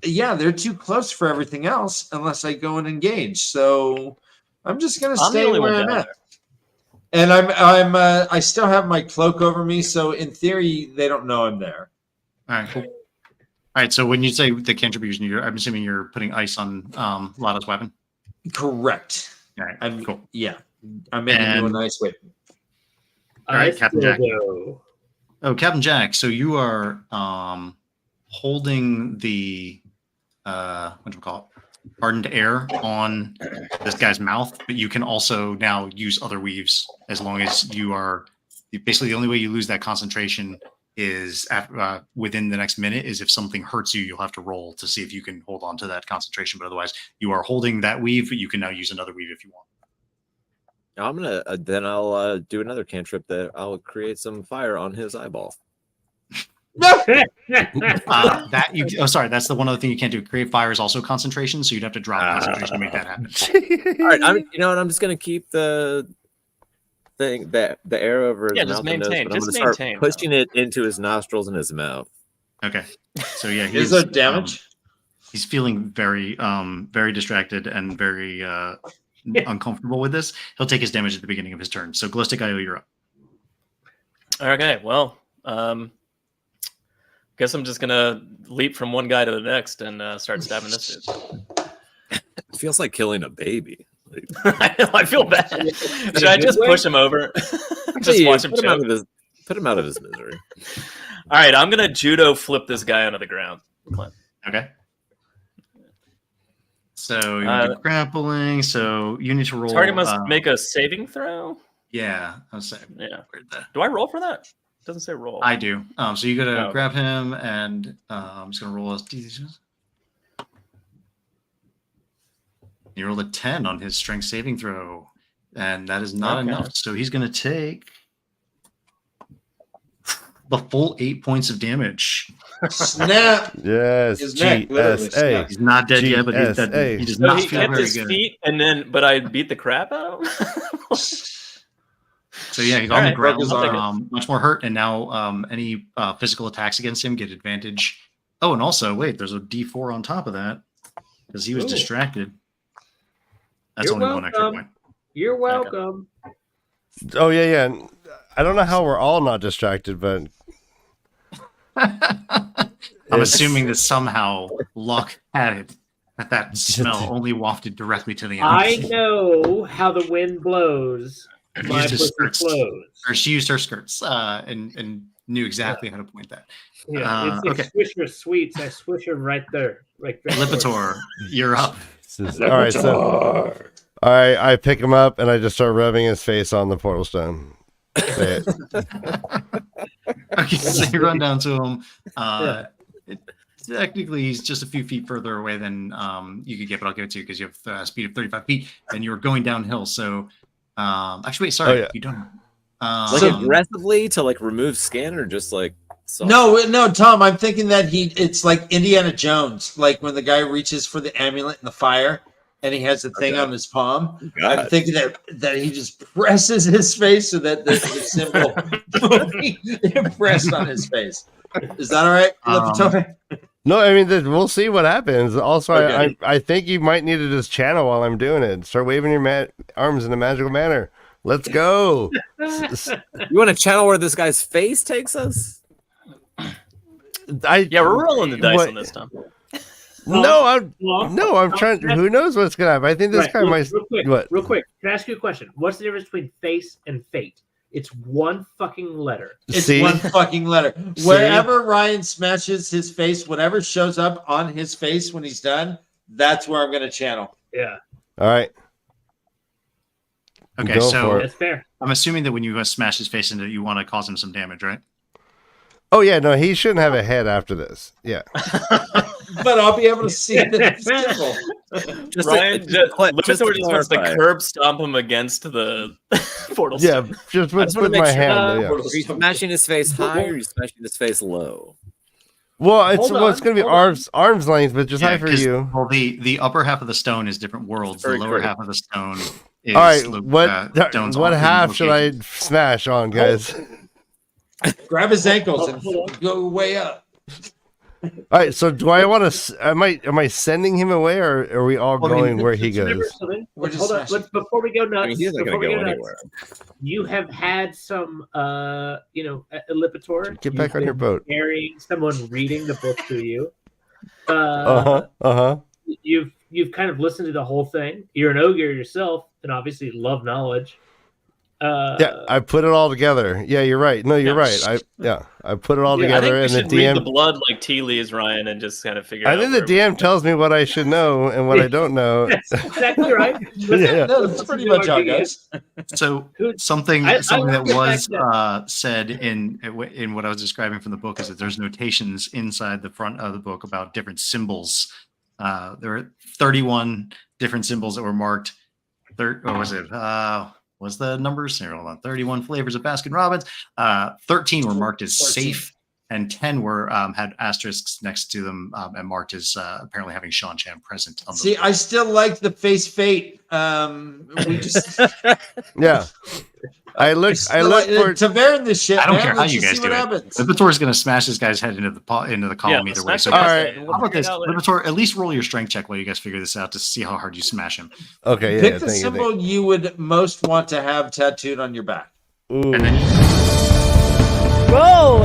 yeah, they're too close for everything else unless I go and engage. So I'm just gonna
I'm the
stay
only
where
one
I'm
down
at. And I still have my cloak over me, so in theory they don't know I'm there.
All right, cool. All right, so when you say the contribution, I'm assuming you're putting ice on Lada's weapon.
Correct.
All right,
I'm
cool.
Yeah, I'm making you a
And-
nice whip.
All right, Captain Jack.
Go.
Oh, Captain Jack. So you are holding the what do we call it? Hardened air on this guy's mouth, but you can also now use other weaves as long as you are. Basically, the only way you lose that concentration is within the next minute. Is if something hurts you, you'll have to roll to see if you can hold on to that concentration. But otherwise, you are holding that weave, but you can now use another weave if you want.
I'm gonna then I'll do another cantrip that I'll create some fire on his eyeball.
That you sorry, that's the one other thing you can't do. Create fire is also concentration, so you'd have to drop concentration to make that happen.
All right, you know what? I'm just gonna keep the thing the air over his
Yeah,
mouth
just
and nose,
maintain.
but I'm
Just
gonna start
maintain,
pushing it into his nostrils and his mouth.
Okay, so yeah,
Is there damage?
He's feeling very very distracted and very uncomfortable with this. He'll take his damage at the beginning of his turn. So Glowstick IO, you're up.
Okay, well, guess I'm just gonna leap from one guy to the next and start stabbing this dude.
It feels like killing a baby. Like,
I know, I feel bad. Should I just push him over? Just watch him choke.
Put him out of his misery.
All right, I'm gonna judo flip this guy onto the ground. Clint.
Okay. So you're grappling. So you need to roll.
Target must make a saving throw.
Yeah, I was saying.
Yeah. Do I roll for that? It doesn't say roll.
I do. So you got to grab him, and I'm just gonna roll a. You rolled a 10 on his strength saving throw, and that is not enough. So he's gonna take the full 8 points of damage.
Snap.
Yes.
His neck literally
GSA.
snapped.
He's not dead yet, but he's dead.
GSA.
He does
So
not
he
feel
kept
very
his
good.
feet, but I beat the crap out of him.
So yeah, he's
All
on the
right,
ground,
I'll take it.
much more hurt, and now any physical attacks against him get advantage. Oh, and also, wait, there's a D4 on top of that because he was
Ooh.
distracted. That's
You're
only one extra
welcome.
point.
You're welcome.
Oh yeah. I don't know how we're all not distracted, but
I'm assuming that somehow luck had it that smell only wafted directly to the
I
eyes.
know how the wind blows. My
Used his
pussy
skirts.
flows.
Or she used her skirts and knew exactly how to point that.
Yeah, it's
okay.
Swisher Sweets. I swish them right there. Right there.
Lipitor, you're up.
all right. So I pick him up and I just start rubbing his face on the portal stone. Say it.
Okay, so you run down to him. Technically, he's just a few feet further away than you could get, but I'll give it to you because you have a speed of 35 feet and you're going downhill. So, actually, wait, sorry, you don't.
Like aggressively to like remove skin or just like soft?
No, Tom. I'm thinking that it's like Indiana Jones, like when the guy reaches for the amulet in the fire, and he has the thing on his palm.
God.
I'm thinking that he just presses his face so that the symbol impressed on his face. Is that all right, Lipitor?
No, I mean we'll see what happens. Also,
Okay.
I think you might need to just channel while I'm doing it. Start waving your arms in a magical manner. Let's go.
You want to channel where this guy's face takes us?
Yeah, we're rolling the dice on this, Tom.
I'm trying. Who knows what's gonna happen? I think this guy might.
Real quick. Can I ask you a question? What's the difference between face and fate? It's one fucking letter.
It's one fucking letter. Wherever Ryan smashes his face, whatever shows up on his face when he's done, that's where I'm going to channel.
Yeah.
All right.
Okay,
Go
so
for it.
That's fair.
I'm assuming that when you smash his face into it, you want to cause him some damage, right?
Oh yeah, no, he shouldn't have a head after this. Yeah.
But I'll be able to see the symbol.
Just
Ryan, Lipitor just wants to
clarify.
curb stomp him against the portal.
Yeah,
stone.
just
I just
with
want to
my
make sure.
hand. Yeah.
Are you smashing his face high or are you smashing his face low?
Well, it's
Hold on,
it's going to be
hold
arm's length, but just high for
'cause,
you.
Well, the upper half of the stone is different worlds. The
Very
lower
cool.
half of the stone is
All right,
stones
what
off in
half should I
location.
smash on, guys?
Grab his ankles and go way up.
All right, so do I want to? Am I sending him away, or are we all
Well, I mean,
going where he goes?
We're just
Hold on.
smashing.
Before we go nuts,
I mean, he's not
before
going to
we
go
nuts,
anywhere.
you have had some, Lipitor.
Get back
You've
on your
been
boat.
Carrying someone reading the book to you. You've kind of listened to the whole thing. You're an ogre yourself, and obviously love knowledge.
Yeah, I put it all together. Yeah, you're right. No, you're right. I put it all
I think
together,
we
and the
should read the
DM.
blood like tea leaves, Ryan, and just kind of figure out.
I think the DM tells me what I should know and what I don't know.
That's exactly right.
Yeah.
No, that's pretty much how it goes.
So something that was said in what I was describing from the book is that there's notations inside the front of the book about different symbols. There are 31 different symbols that were marked. What was it? Was the numbers here? Hold on. 31 flavors of Baskin Robbins. 13 were marked as safe, and 10 were had asterisks next to them and marked as apparently having Sean Chan present. On
See, I still like the face fate. We just
Yeah. I look for
Tavern this shit.
I don't
man.
care how
Let's
you
just
guys
see
do
what
it.
happens.
Lipitor is going to smash this guy's head into the column either way. So,
All right.
how about this, Lipitor? At least roll your strength check while you guys figure this out to see how hard you smash him.
Okay, yeah.
Pick the symbol you would most want to have tattooed on your back.
Ooh.
And then
Roll.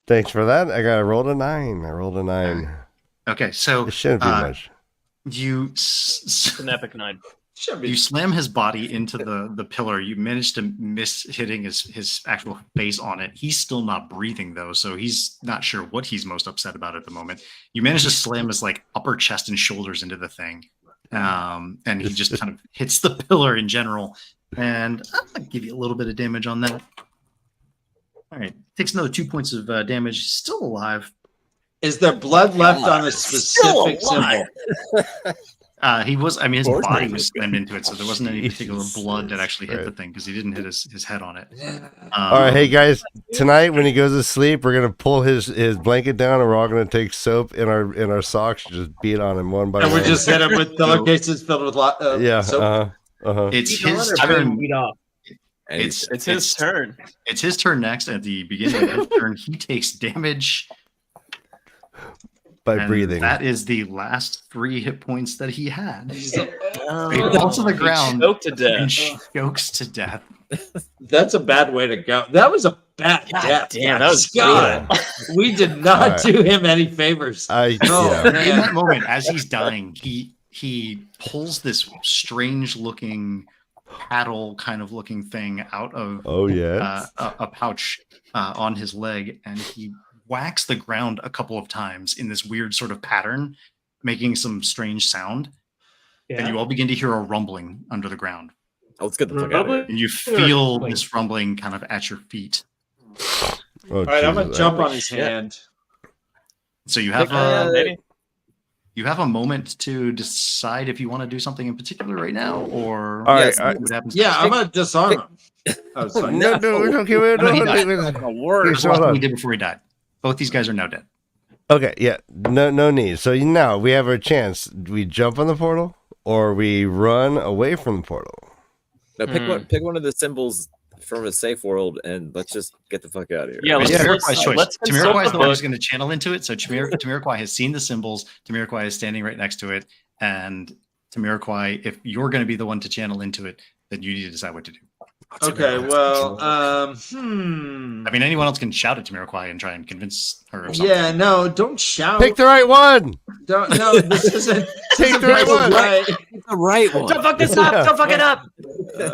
Thanks for that. I got to roll a 9. I rolled a 9.
okay, so
It shouldn't be much.
you
It's an epic 9.
you slam his body into the pillar. You manage to miss hitting his actual face on it. He's still not breathing though, so he's not sure what he's most upset about at the moment. You manage to slam his like upper chest and shoulders into the thing, and he just kind of hits the pillar in general. And I'll give you a little bit of damage on that. All right, takes another 2 points of damage. Still alive.
Is there blood left on a specific symbol?
He was. I mean, his body was slammed into it, so there wasn't any particular blood that actually hit the thing because he didn't hit his head on it.
All right, hey guys. Tonight when he goes to sleep, we're gonna pull his blanket down, and we're all gonna take soap in our socks, and just beat on him one by one.
And we just hit him with pillowcases filled with soap.
It's his turn.
Beat off.
It's
his turn.
It's his turn next. At the beginning of his turn, he takes damage
by
and
breathing.
That is the last 3 hit points that he had. He
Oh,
falls to the ground
choked to death.
and chokes to death.
That's a bad way to go. That was a bad death.
damn, that was
God. We did not do him any favors.
In that moment, as he's dying, he pulls this strange looking paddle kind of looking thing out of a pouch on his leg, and he whacks the ground a couple of times in this weird sort of pattern, making some strange sound. And you all begin to hear a rumbling under the ground.
Oh, let's get the fuck out of here.
And you feel this rumbling kind of at your feet.
All right, I'm gonna jump on his hand.
So you have you have a moment to decide if you want to do something in particular right now, or
what
happens.
Yeah, I'm gonna disarm him. Oh, sorry.
No, okay, wait,
No, he
no,
died.
wait,
That's
wait.
the last thing he did before he died. Both these guys are now dead.
Okay, yeah, no need. So now we have our chance. We jump on the portal, or we run away from the portal.
No, pick one of the symbols from a safe world, and let's just get the fuck out of here.
Yeah, Tamiroquai's choice.
let's
Tamiroquai is the one
consult
who's going to channel into it. So Tamiroquai has seen the symbols. Tamiroquai is standing right next to it, and Tamiroquai, if you're going to be the one to channel into it, then you need to decide what to do.
Okay, well,
I mean, anyone else can shout at Tamiroquai and try and convince her of something.
yeah, no, don't shout.
Pick the right one.
Don't, no, this isn't.
Take the right one.
Right.
The right one.
Don't fuck this up! Don't fuck it up!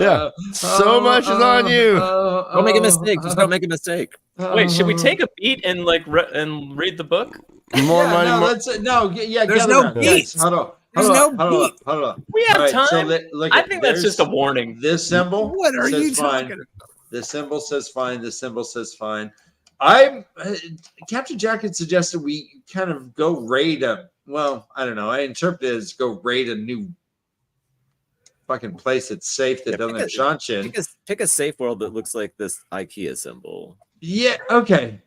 Yeah, so much is on you.
Don't make a mistake. Just don't make a mistake.
Wait, should we take a beat and and read the book?
More
Yeah,
money.
no,
More...
let's yeah.
There's
gather
no
around.
beat.
Guys, hold on.
There's
Hold
no
on,
beat.
Hold on.
We have
All right,
time.
so look
I
at-
think that's
there's
just a warning.
This symbol.
What are
says
you
fine.
talking?
This symbol says fine. This symbol says fine. I'm Captain Jack had suggested we kind of go raid a. Well, I don't know. I interpret it as go raid a new fucking place that's safe that doesn't have Shanshin.
Pick a safe world that looks like this IKEA symbol.
Yeah. Okay.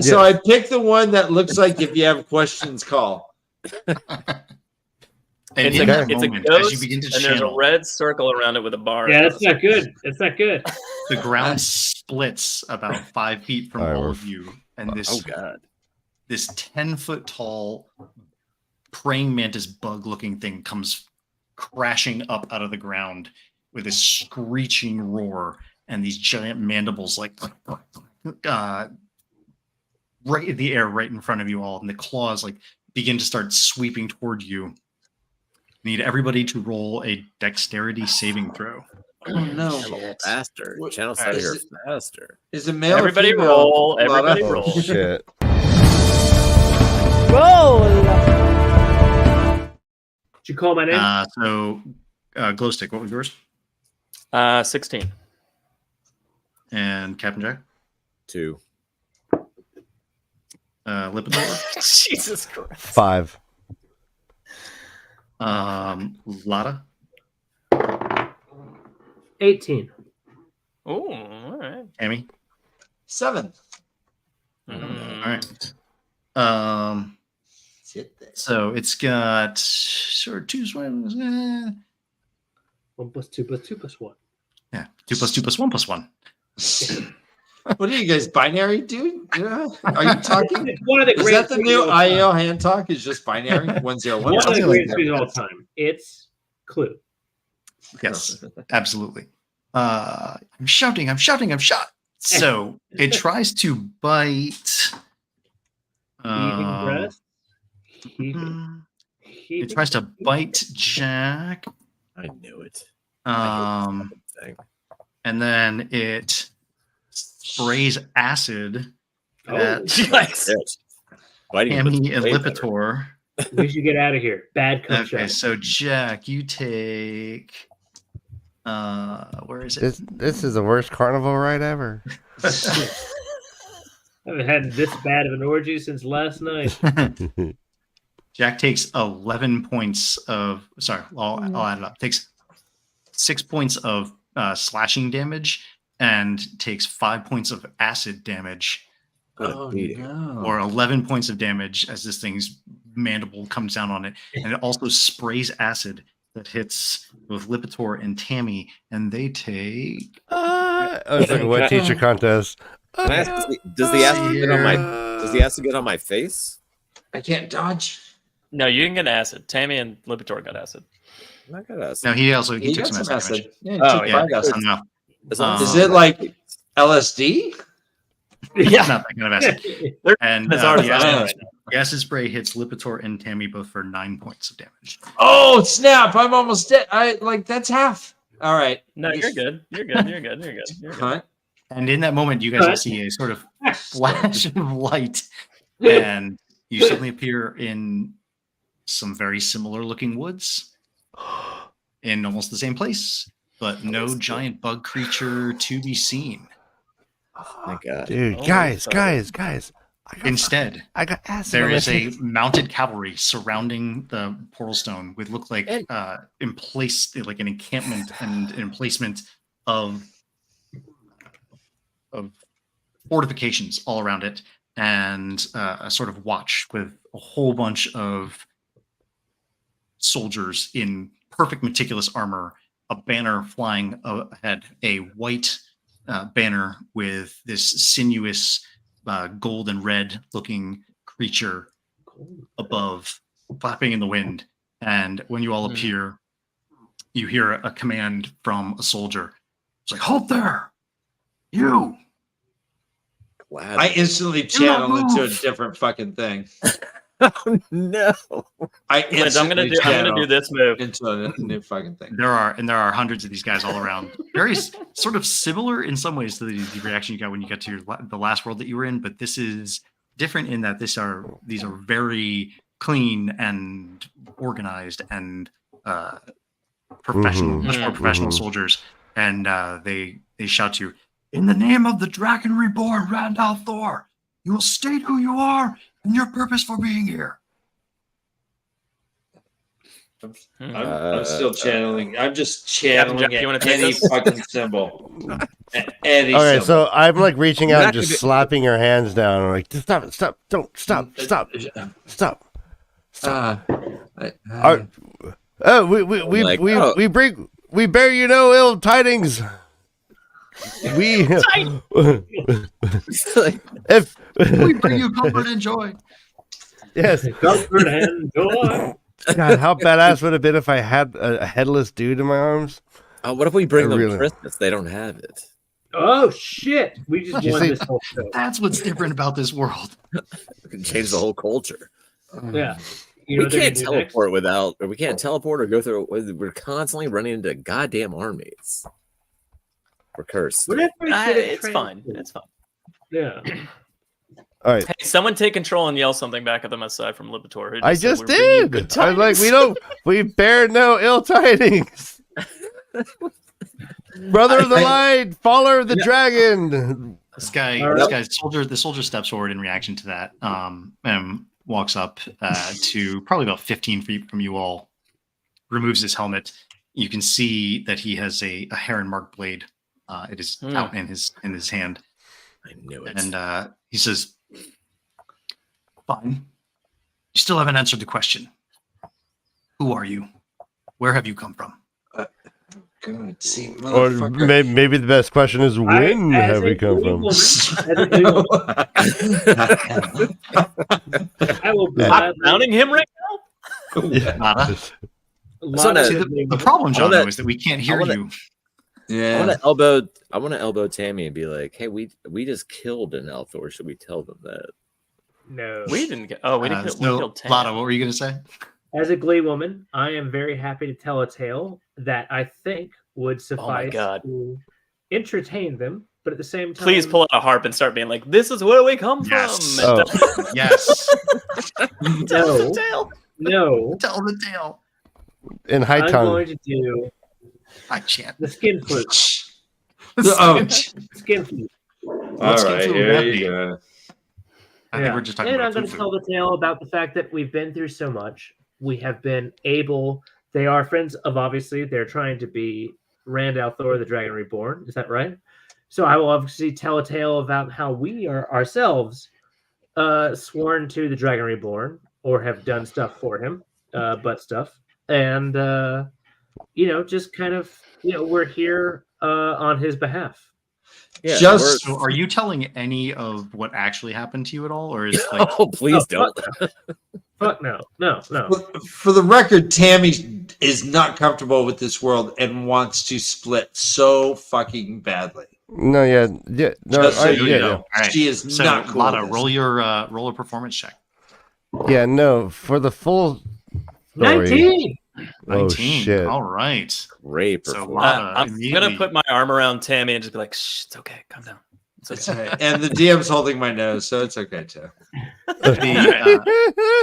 So I picked the one that looks like if you have questions, call.
And
It's
in
a
that
ghost,
moment, as you begin to
and there's a
channel,
red circle around it with a bar.
Yeah, that's not good. That's not good.
the ground splits about 5 feet from all of you, and this
God.
this 10-foot tall praying mantis bug looking thing comes crashing up out of the ground with a screeching roar and these giant mandibles like right in the air right in front of you all, and the claws like begin to start sweeping toward you. Need everybody to roll a dexterity saving throw.
Oh no!
Faster. Channel out of here faster.
Is it male?
Everybody
or female?
roll. Everybody
Lotta?
roll.
Shit.
Roll.
Did you call my name?
So Glowstick, what was yours?
16.
And Captain Jack?
2.
Lipitor?
Jesus Christ.
5.
Lotta?
18.
Oh, all right.
Amy?
7.
Mm.
All right.
Sit there.
So it's got sort of 2 swims.
1 + 2 + 2 + 1.
Yeah, 2 + 2 + 1 + 1.
What are you guys, binary, dude? Yeah. Are you talking?
It's one of the
Is
greatest
that the
things
new
of all time.
IEL hand talk? Is just binary? 1 0 1.
One of the
Something like
greatest
that.
things of all time. It's Clue.
Yes, absolutely. I'm shouting. So it tries to bite.
Heaving breast.
It tries to bite Jack.
I knew it. I hate this fucking thing.
And then it sprays acid
Oh,
at
Yikes.
Biting him
Tammy
is
and
way better.
Lipitor.
we should get out of here. Bad cum
Okay,
shot.
so Jack, you take. Where is it?
This is the worst carnival ride ever.
I haven't had this bad of an orgy since last night.
Jack takes 11 points of. Sorry, I'll add it up. Takes 6 points of slashing damage and takes 5 points of acid damage,
What a
Oh,
beating.
no.
or 11 points of damage as this thing's mandible comes down on it, and it also sprays acid that hits both Lipitor and Tammy, and they take.
It's like a wet teacher contest.
Can I ask, does the acid get on my? Does the acid get on my face?
I can't dodge.
No, you can get acid. Tammy and Lipitor got acid.
I'm not gonna ask.
No, he
He
took
got
some
some
acid damage.
acid. Yeah, he
Oh,
took
yeah.
5 acid.
No,
As long as
Is it like LSD?
it's not that kind of acid. And
It's already
the
acid
acid,
right now.
the acid spray hits Lipitor and Tammy both for 9 points of damage.
Oh, snap. I'm almost dead. That's half. All right.
No, you're good. You're good. You're good. You're good. You're good.
Hunt.
And in that moment, you guys all see a sort of flash of light, and you suddenly appear in some very similar looking woods in almost the same place, but no giant bug creature to be seen.
Oh my god.
Dude,
Oh,
guys.
Instead,
I got acid.
there
on my
is a
face.
mounted cavalry surrounding the portal stone with look like in place like an encampment and an emplacement of fortifications all around it, and a sort of watch with a whole bunch of soldiers in perfect meticulous armor, a banner flying ahead, a white banner with this sinuous gold and red looking creature above, flapping in the wind. And when you all appear, you hear a command from a soldier. It's like, "Halt there, you!"
Glad.
I instantly channel into a different fucking thing.
Oh no.
I
Clint, I'm gonna
instantly
do this move.
into a new fucking thing.
There are hundreds of these guys all around. Very sort of similar in some ways to the reaction you got when you got to the last world that you were in, but this is different in that these are very clean and organized and professional, much more professional soldiers. And they shout to you, "In the name of the Dragon Reborn, Randall Thor, you will state who you are and your purpose for being here."
I'm still channeling. I'm just channeling
Jack, you wanna take
any
this?
fucking symbol. Any
Okay,
symbol.
so I'm like reaching out
You're
and
not
just
gonna-
slapping her hands down. I'm like, stop it, stop, don't, stop. We bear you no ill tidings. If
We bring you comfort and joy.
yes,
Comfort and joy.
God, how badass would it have been if I had a headless dude in my arms?
What if we bring them
Really?
Christmas? They don't have it.
Oh shit! We just
You
won
see-
this whole show.
That's what's different about this world.
We can change the whole culture.
Yeah. You know
We
what they're
can't
gonna do next?
teleport without, or we can't teleport or go through. We're constantly running into goddamn armies. We're cursed.
What if we did it
It's fine. It's fine.
Yeah.
All right,
Hey, someone take control and yell something back at them aside from Lipitor. who
I
said
just
we're bringing you
did.
good
I was like,
tidings.
we bear no ill tidings. Brother of the light, follower of the dragon.
This guy,
All right.
the soldier steps forward in reaction to that, and walks up to probably about 15 feet from you all, removes his helmet. You can see that he has a heron mark blade. It is out in his hand.
I knew it.
And he says, "Fine. You still haven't answered the question. Who are you? Where have you come from?"
God, see,
Or
motherfucker.
maybe the best question is, when have we come from?
I will
Drowning him right
Nada.
So
See, the problem, Jono, is that we can't hear you.
Yeah.
I want to elbow Tammy and be like, "Hey, we just killed an Althor. Should we tell them that?"
No.
now. We didn't get. Oh, we didn't kill. We killed Tam.
Lana, what were you going to say?
As a Glee woman, I am very happy to tell a tale that I think would suffice
God.
to entertain them, but at the same time,
Please pull out a harp and start being like, "This is where we come
Yes.
from."
Oh.
Yes.
Tell us
No.
the tale.
No,
Tell the tale.
In high
I'm
tongue.
going to do
I chant.
the skin flute.
Oh,
Skin flute.
all
skin
right,
flute would
here
that
you
be?
go.
I think we're just talking
and
about
I'm going to
food.
tell the tale about the fact that we've been through so much. We have been able. They are friends of, obviously, they're trying to be Rand al'Thor, the Dragon Reborn. Is that right? So I will obviously tell a tale about how we are ourselves sworn to the Dragon Reborn or have done stuff for him, butt stuff, and just kind of we're here on his behalf.
Yeah,
Just
So are you telling any of what actually happened to you at all? Or is it like,
oh, please don't.
Fuck no.
for the record, Tammy is not comfortable with this world and wants to split so fucking badly.
No, yeah. No,
Just so you
yeah,
know.
All right.
She is
So,
not cool
Lana,
with this.
roll a performance check.
yeah. No, for the full story.
19.
19.
Oh shit!
All right.
Great
So,
performance.
Lana,
I'm
immediately-
gonna put my arm around Tammy and just be like, "Shh, it's okay, calm down." It's
It's
okay.
okay. And the DM's holding my nose, so it's okay too.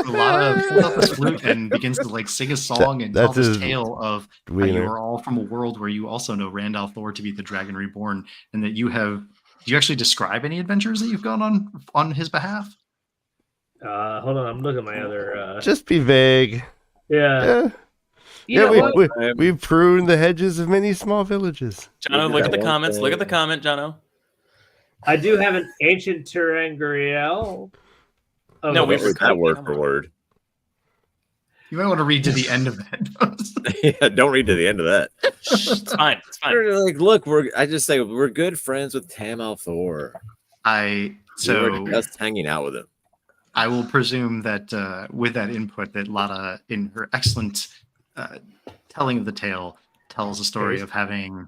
Lana pulls out the flute and begins to like sing a song and tell
That's
this
his
tale of how you are all from a world where you also know Rand al'Thor to be the Dragon Reborn, and that you have. Do you actually describe any adventures that you've gone on his behalf?
Hold on, I'm looking at my other.
Just be vague.
Yeah.
Yeah,
You know what?
we pruned the hedges of many small villages.
Jono, look at the comments. Look at the comment, Jono.
I do have an ancient Terangriel. Oh,
No,
What
we've
was that word for word?
You might want to read to the end of it.
Yeah, don't read to the end of that.
It's fine. It's fine.
They're like, look, I just say we're good friends with Tam al'Thor. We were just hanging out with him.
I will presume that with that input, that Lana, in her excellent telling of the tale, tells a story of having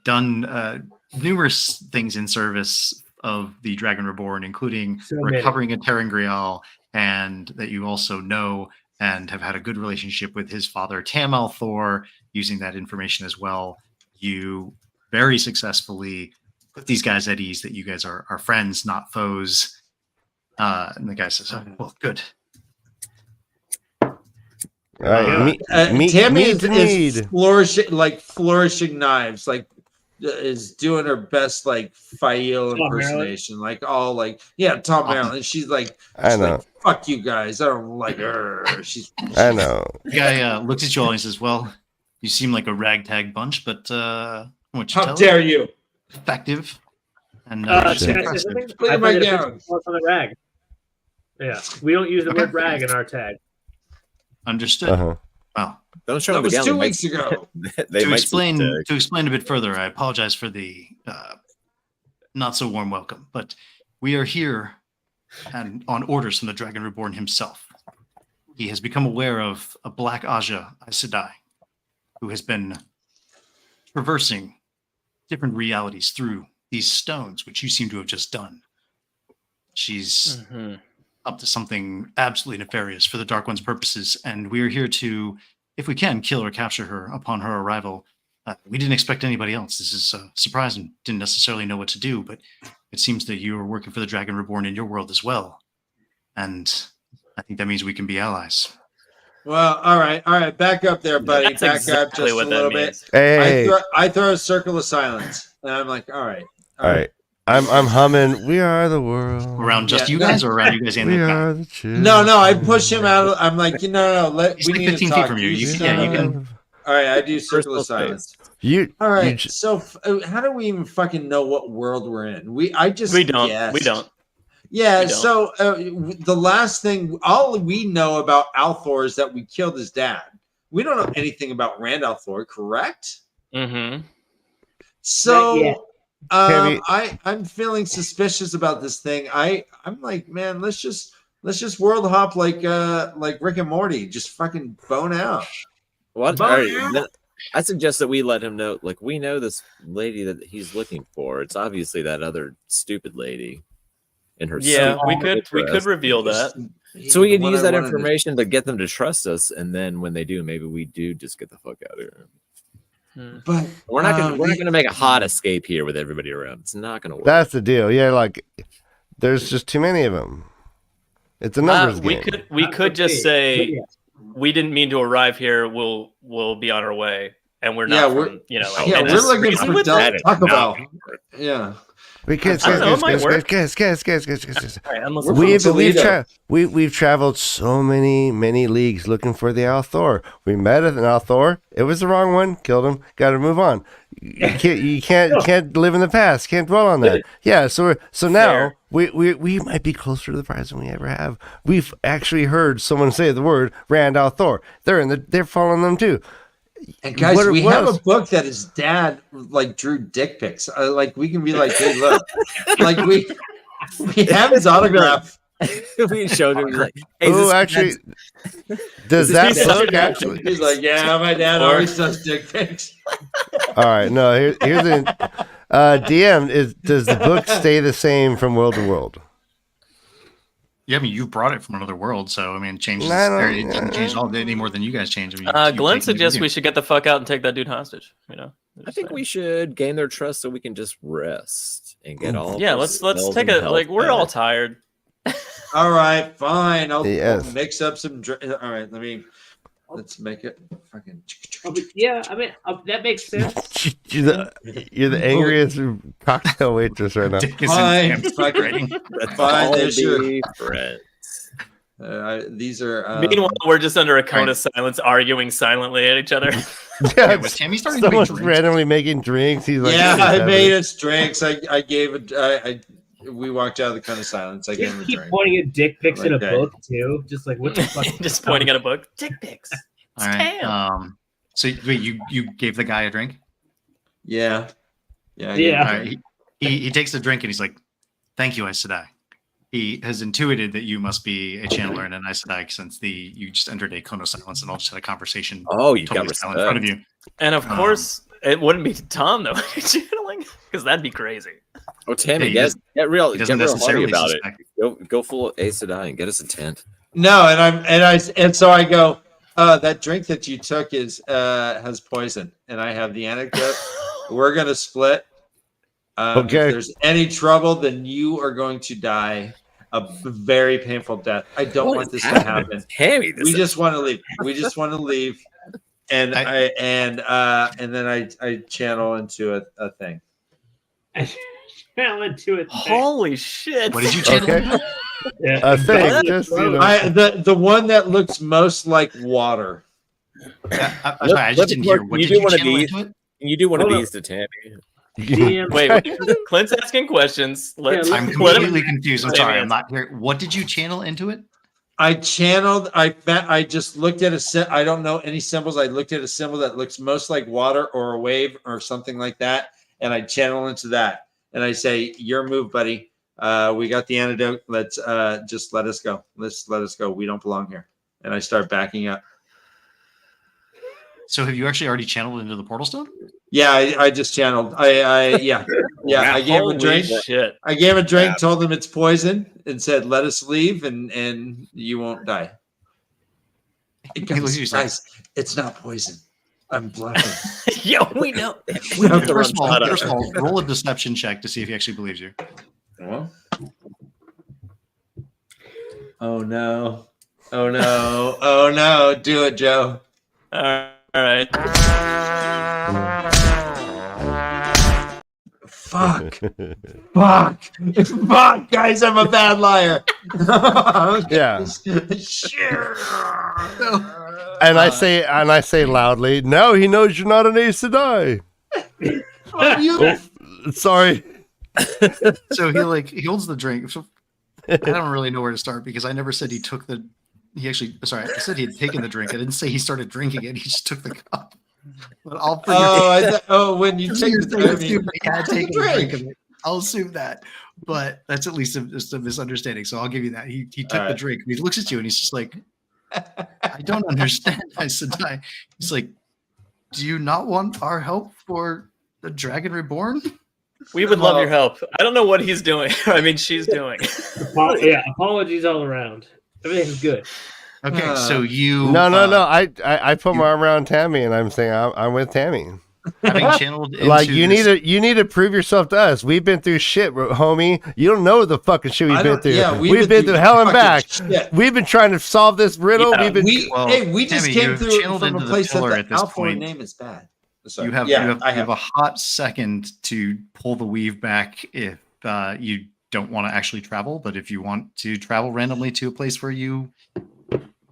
done numerous things in service of the Dragon Reborn, including recovering a Terangrial, and that you also know and have had a good relationship with his father, Tam al'Thor, using that information as well. You very successfully put these guys at ease that you guys are friends, not foes. And the guy says, "Oh, well, good."
All right,
Tammy
meat
is flourishing knives, is doing her best Fael impersonation, Tom Maryland. And she's like, "Fuck you guys, I don't like her."
I know.
The guy looks at you all and he says, "Well, you seem like a ragtag bunch, but
how dare you?
Effective." And
Can I say something?
Look
I
at my
put a
gown.
picture on the rag. Yeah, we don't use the word rag in our tag.
Understood.
Uh-huh.
Well,
Don't show
That
them
was
again.
2 weeks ago.
to explain a bit further, I apologize for the not so warm welcome, but we are here and on orders from the Dragon Reborn himself. He has become aware of a Black Aja Aes Sedai, who has been traversing different realities through these stones, which you seem to have just done. She's up to something absolutely nefarious for the Dark One's purposes, and we are here to, if we can, kill or capture her upon her arrival. We didn't expect anybody else. This is a surprise and didn't necessarily know what to do, but it seems that you are working for the Dragon Reborn in your world as well. And I think that means we can be allies.
Well, all right, back up there, buddy.
That's
Back
exactly
up just a
what that
little
means.
bit.
Hey,
I throw a circle of silence, and I'm like, all right.
all right. I'm humming. We are the world.
Around just
Yeah.
you guys, or around you guys and
We
the
are
guy?
the children.
No, I push him out. I'm like, no,
He's
we
like
need
15
to
feet
talk.
from you. You
Just,
can
All right, I do circle
Personal
of silence.
You
All right,
you j-
so how do we even fucking know what world we're in? I just
We don't.
guessed.
We don't.
Yeah,
We don't.
so the last thing, all we know about Althor is that we killed his dad. We don't know anything about Rand Althor, correct?
Mm-hmm.
So
Not yet.
I'm feeling suspicious about this thing. I'm like, man, let's just world hop like Rick and Morty, just fucking bone out.
What? All right, then I suggest that we let him know. Like, we know this lady that he's looking for. It's obviously that other stupid lady in her.
Yeah,
suit.
we could reveal that.
So we could
What
use
I
that
wanted to-
information to get them to trust us, and then when they do, maybe we do just get the fuck out of here.
But
We're not gonna make a hot escape here with everybody around. It's not gonna work.
that's the deal. Yeah, like there's just too many of them. It's a numbers game.
We could just
Okay,
say
yeah.
we didn't mean to arrive here. We'll be on our way, and we're
Yeah,
not.
we're-
From, you know,
Yeah,
and
we're
just
looking
reason
for
with
Taco
that.
Bell. Yeah.
Because
I don't know, it might work.
guys.
All right, unless
We're
We've traveled so many leagues looking for the Althor. We met an Althor. It was the wrong one. Killed him. Got to move on. You can't live in the past. Can't dwell on that. Yeah. So now we might be closer to the prize than we ever have. We've actually heard someone say the word Rand Althor. They're following them too.
And guys,
What
we have
else?
a book that his dad like drew dick pics. Like we can be like, hey, look, like we have his autograph.
We showed him like, hey,
Oh,
this-
actually, does
Does
that
this mean
book
so?
actually?
He's like, yeah, my dad always does dick pics.
All right, no. Here's the DM. Does the book stay the same from world to world?
Yeah, I mean, you brought it from another world, so I mean, it changes.
No,
or it doesn't change all any more than you guys change. I mean, you
Glenn
take it
suggests
with
we
you.
should get the fuck out and take that dude hostage. You know,
I think we should gain their trust so we can just rest and get all.
Yeah,
of our
let's
spells
take
and
a like.
health
We're all
back.
tired.
All right, fine. I'll
Yes.
mix up some. All right, let's make it fucking.
Oh, but yeah, I mean that makes sense.
You're the angriest cocktail waitress right now.
Dick is
Fine,
in
fucking-
writing.
Let's
Fine,
all
there's your-
be friends.
These are.
Meanwhile, we're just under a cone of silence, arguing silently at each other.
Yeah,
Was Tammy starting to make
someone's
drinks?
randomly making drinks. He's like,
yeah,
"What is
I
happening?"
made us drinks. I gave it. We walked out of the kind of silence. I gave him
Just
a
keep
drink.
pointing at dick pics in a
Okay.
book too. Just like what the fuck?
just pointing at a book. Dick pics.
All right.
Damn.
So wait, you gave the guy a drink?
Yeah. Yeah. I
Yeah.
gave him a
All
drink.
right. He takes the drink and he's like, "Thank you, Aes Sedai." He has intuited that you must be a channeler and an Aes Sedai since you just entered a cone of silence and all just had a conversation.
Oh, you
totally
got
silent in front of
respect.
you.
And of
Um,
course, it wouldn't be Tom though channeling, because that'd be crazy.
Oh, Tammy,
he
get
doesn't-
real,
He
get
doesn't
real horny
necessarily
about
suspect.
it. Go full Aes Sedai and get us a tent.
No, and so I go. That drink that you took has poison, and I have the anecdote. We're gonna split.
Okay.
If there's any trouble, then you are going to die a very painful death. I don't
What
want
is
this to
happening?
happen.
Tammy, this
We
is-
just want to leave. We just want to leave. And and then I channel into a thing.
Fell into it.
Holy shit!
What did you channel?
Okay.
Yeah.
A thing, just you know.
The one that looks most like water.
I'm sorry, I just didn't hear. What
You
did
do
you
one of
channel
these.
into it?
Can you do one of
Hold
these to Tammy?
DM.
Wait, Clint's asking questions. Let's
Yeah,
I'm
let him.
completely confused. I'm
let him
sorry, I'm
answer.
not here. What did you channel into it?
I channeled. I just looked at I don't know any symbols. I looked at a symbol that looks most like water or a wave or something like that, and I channel into that. And I say, "Your move, buddy. We got the antidote. Let's just let us go. Let us go. We don't belong here." And I start backing up.
So have you actually already channeled into the portal stone?
Yeah, I just channeled. Yeah. I gave him a
Holy
drink.
shit!
I gave him a drink. Told him it's poison, and said, "Let us leave, and you won't die."
looks at you,
Guys, it's not poison. I'm bluffing.
Yo, we know.
We have to
First of
run
all, roll a deception check to see if he actually believes you.
Well. Oh no. Oh no. Oh no. Do it, Joe.
All right.
Fuck. Guys, I'm a bad liar.
Yeah.
Sure.
And I say loudly, now he knows you're not an Aes Sedai. Sorry.
So he holds the drink. So I don't really know where to start because I never said he took the. I said he had taken the drink. I didn't say he started drinking it. He just took the cup. But
when you take the drink,
he had taken the drink of it. I'll assume that, but that's at least just a misunderstanding. So I'll give you that. He took the drink. He looks at you and he's just like, I don't understand. I said, he's like, do you not want our help for the Dragon Reborn?
We would love your help. I don't know what he's doing. I mean, she's doing.
Yeah, apologies all around. Everything's good.
Okay, so you...
No. I put my arm around Tammy, and I'm saying I'm with Tammy.
Having channeled into
like you need to prove yourself to us. We've been through shit, homie. You don't know the fucking shit we've been through.
Yeah,
we've been through hell and back.
Shit.
We've been trying to solve this riddle.
Yeah,
We
just
Tammy,
came through
channeled
from
into
a place
the pillar
that
at this
Alpha
point.
name is bad. Sorry.
You have a hot second to pull the weave back if you don't want to actually travel, but if you want to travel randomly to a place where you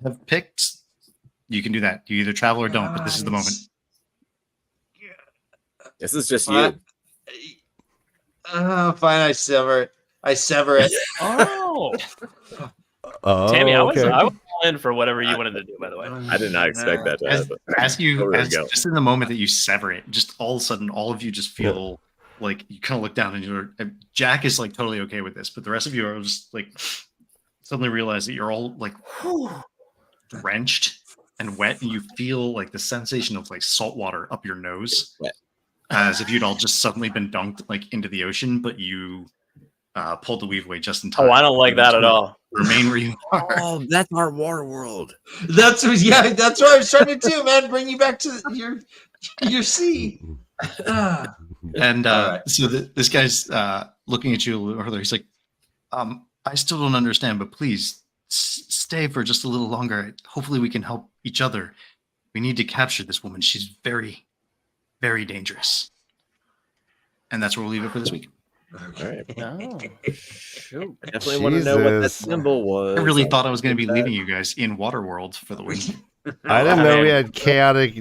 have picked, you can do that. You either travel or don't, but this is the moment.
This is just you.
Fine, I sever it.
Oh,
Oh,
Tammy, I was
okay.
all in for whatever you wanted to do. By the way,
I did not expect that to happen.
Just in the moment that you sever it, just all of a sudden, all of you just feel like you kind of look down and Jack is like totally okay with this, but the rest of you are just like suddenly realize that you're all like drenched and wet, and you feel like the sensation of like salt water up your nose, as if you'd all just suddenly been dunked like into the ocean, but you pulled the weave away just in time.
oh, I don't like that at all.
Remain where you are.
Oh, that's our water world.
That's what I was trying to do, man. Bring you back to your sea.
And
right.
so this guy's looking at you a little further. He's like, I still don't understand, but please stay for just a little longer. Hopefully we can help each other. We need to capture this woman. She's very, very dangerous. And that's where we'll leave it for this week.
All right.
Oh, shoot.
I definitely want to know what that
Jesus.
symbol was.
I really thought I was going to be leaving you guys in Waterworld for the week.
I didn't know we had chaotic.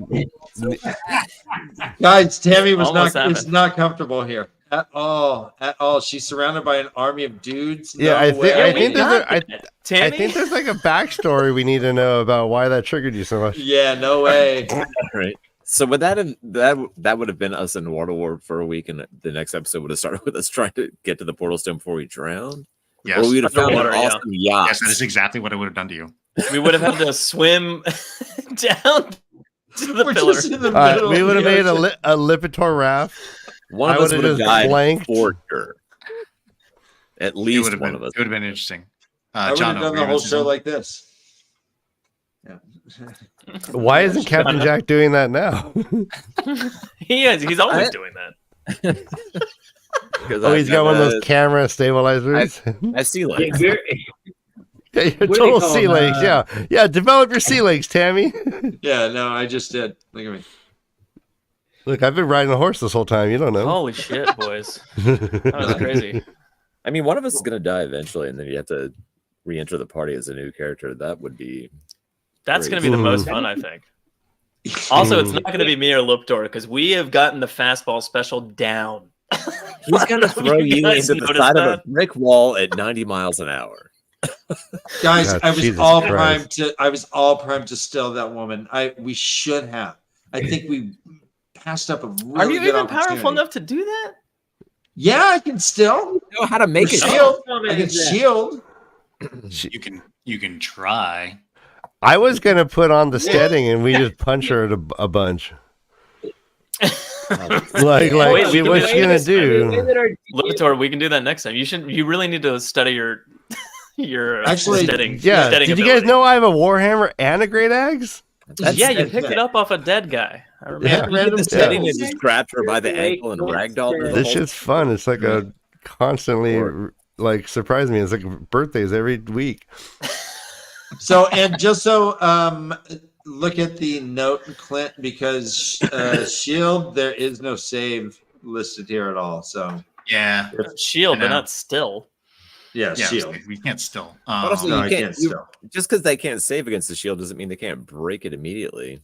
Guys, Tammy
Almost
is
happened.
not comfortable here at all. She's surrounded by an army of dudes.
Yeah,
No
I
way.
think I
Tammy,
think there's like a backstory we need to know about why that triggered you so much.
Yeah, no way.
All right. So would that would have been us in Waterworld for a week, and the next episode would have started with us trying to get to the portal stone before we drowned?
Yes.
Or we'd have found an
Underwater, yeah.
awesome yacht.
Yes, that is exactly what I would have done to you.
we would have had to swim down to the
We're
pillar.
just in the
All right,
middle.
we
of
would have
the
made
ocean.
a Lipitor raft.
One of
I
us
would've
would have
just
died
blanked.
for sure. At
It
least
would have
one
been.
of us.
It would have been interesting.
I would have
Jono,
done
were
the
you
whole
gonna say
show
something?
like this.
Why isn't Captain Jack doing that now?
He is. He's always
I-
doing that.
Oh, he's got one of those camera stabilizers.
I see
Yeah,
like
very-
Yeah, your
What do they
total
call
sea
them,
legs. Yeah. Develop your sea legs, Tammy.
Yeah, no, I just did. Look at me.
Look, I've been riding a horse this whole time. You don't know.
Holy shit, boys. That was crazy.
I mean, one of us is gonna die eventually, and then you have to re-enter the party as a new character. That would be
That's going to be the most fun, I think. Also, it's not going to be me or Luptor because we have gotten the fastball special down.
he's gonna throw you
guys
into the
notice
side of
that?
a brick wall at 90 miles an hour.
Guys,
God,
I was
Jesus
all
Christ.
primed to steal that woman. We should have. I think we passed up a really
Are you
good
even
opportunity.
powerful enough to do that?
Yeah, I can still
You know how to make it.
shield.
Oh,
I can
yeah.
shield.
You can try.
I was gonna put on the steading and we just punch her a bunch. Like
Wait,
see what you gonna do?
Luptor, we can do that next time. You really need to study your
Actually,
steading.
Yeah.
steading
Did you guys
ability.
know I have a warhammer and a great axe?
Yeah, you picked it up off a dead guy. I remember.
Yeah.
You did the setting
Yeah.
and just grabbed her by the ankle and ragdolled her. the
This
whole-
shit's fun. It's like a constantly
Or-
like surprise me. It's like birthdays every week.
So and just so look at the note, Clint, because shield there is no save listed here at all. So
Yeah.
Shield,
I
but
know.
not still.
yeah,
Yeah,
shield.
we can't still.
But also,
No,
you
I
can't.
can't still.
Just because they can't save against the shield doesn't mean they can't break it immediately.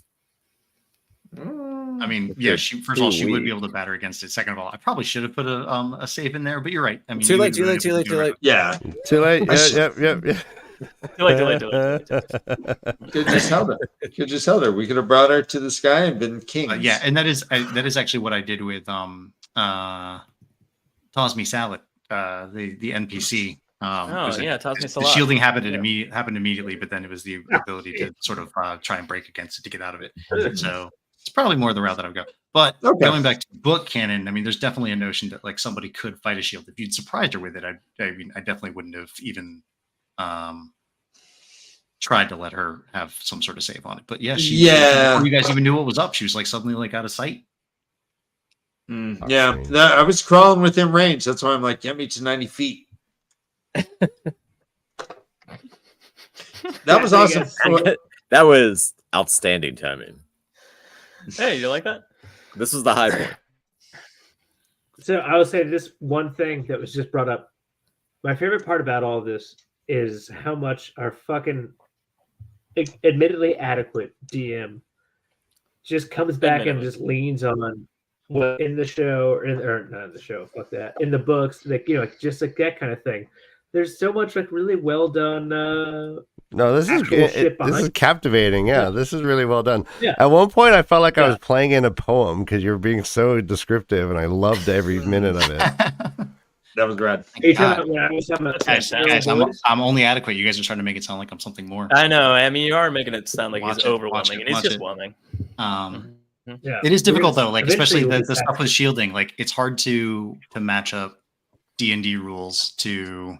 I mean,
If
yeah,
they're
first of all,
too
she would be
weak.
able to batter against it. Second of all, I probably should have put a save in there, but you're right. I mean,
Too
you
late,
would
too
have
late,
been
too
able
late,
to
too
do it
late.
Yeah,
Too late.
I sh-
Yep.
Too late.
could just held her. Could just held her. We could have brought her to the sky and been kings.
Yeah, and that is actually what I did with Toss Me Salad, the NPC.
Oh, yeah, Toss Me
The
Salad.
shielding happened immediately, but then it was the ability to sort of try and break against it to get out of it. So it's probably more the route that I've got. But
Okay.
going back to book canon, I mean, there's definitely a notion that like somebody could fight a shield. If you'd surprised her with it, I mean, I definitely wouldn't have even tried to let her have some sort of save on it. But yeah, before you guys even knew what was up, she was like suddenly like out of sight.
Yeah, I was crawling within range. That's why I'm like, get me to 90 feet. That was awesome.
That was outstanding timing.
Hey, you like that?
This was the high point.
So I will say this one thing that was just brought up. My favorite part about all this is how much our fucking admittedly adequate DM just comes back and just leans on what in the show or not in the show, fuck that, in the books, like, you know, just like that kind of thing. There's so much like really well done.
No, this is
actual shit
this
behind
is
it.
captivating. Yeah,
Yeah.
this is really well done.
Yeah.
At one point, I felt like I
Yeah.
was playing in a poem because you're being so descriptive, and I loved every minute of it.
That was rad.
Are you talking about when I was talking about
Guys, I'm only adequate. You guys are trying to make it sound like I'm something more.
I know. I mean, you are making it sound like
Watch
he's
it,
overwhelming,
watch it,
and he's
watch
just
it.
whelming.
Yeah.
It is difficult though, like especially
Eventually
the
we'll
stuff with shielding. Like it's hard to match up D&D rules to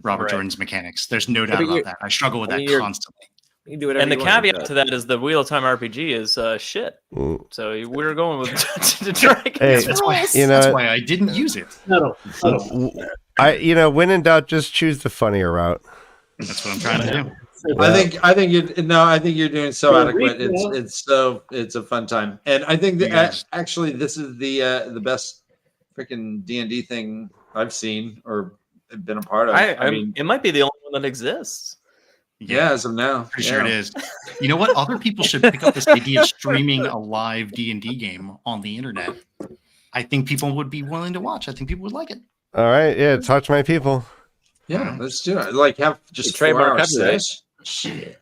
Robert
Right.
Jordan's mechanics. There's no doubt
but
about
you-
that. I struggle with
I mean,
that
you're-
constantly.
You can do whatever
And the
you want with
caveat
that.
to that is the Wheel of Time RPG is shit.
Mm.
So we're going with the Dragon.
Hey,
That's why,
you know-
that's why I didn't use it.
No.
When in doubt, just choose the funnier route.
That's what I'm trying to do.
I think you're doing so
Yeah,
adequate.
read
It's a fun time, and I think
You
that
guys-
actually this is the best freaking D&D thing I've seen or been a part of. I mean,
it might be the only one that exists.
yeah, as of now,
Pretty sure it is. You know what? Other people should pick up this idea of streaming a live D&D game on the internet. I think people would be willing to watch. I think people would like it.
All right, yeah, talk to my people.
Yeah, let's do it. Like have just
Trademark
4 hour
copyright.
sessions. Shit.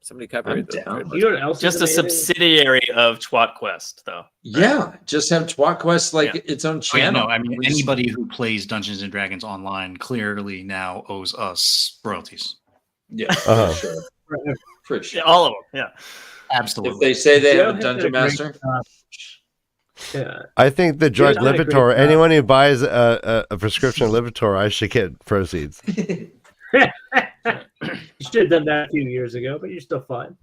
Somebody copyright those.
down.
You know what else?
Just a
is amazing?
subsidiary of tWoTQuest, though.
Yeah, just have tWoTQuest like
Yeah.
its own
Oh, yeah,
channel.
no, I mean
We just-
anybody who plays Dungeons and Dragons online clearly now owes us royalties.
Yeah,
Uh-huh.
for sure. For sure.
Yeah, all of them. Yeah.
Absolutely.
If they say they
Joe
have a
has
dungeon
done a great
master,
job. Yeah.
I think the drug
done a great
Lipitor.
job.
Anyone who buys a prescription Lipitor, I should get proceeds.
You should have done that a few years ago, but you're still fine.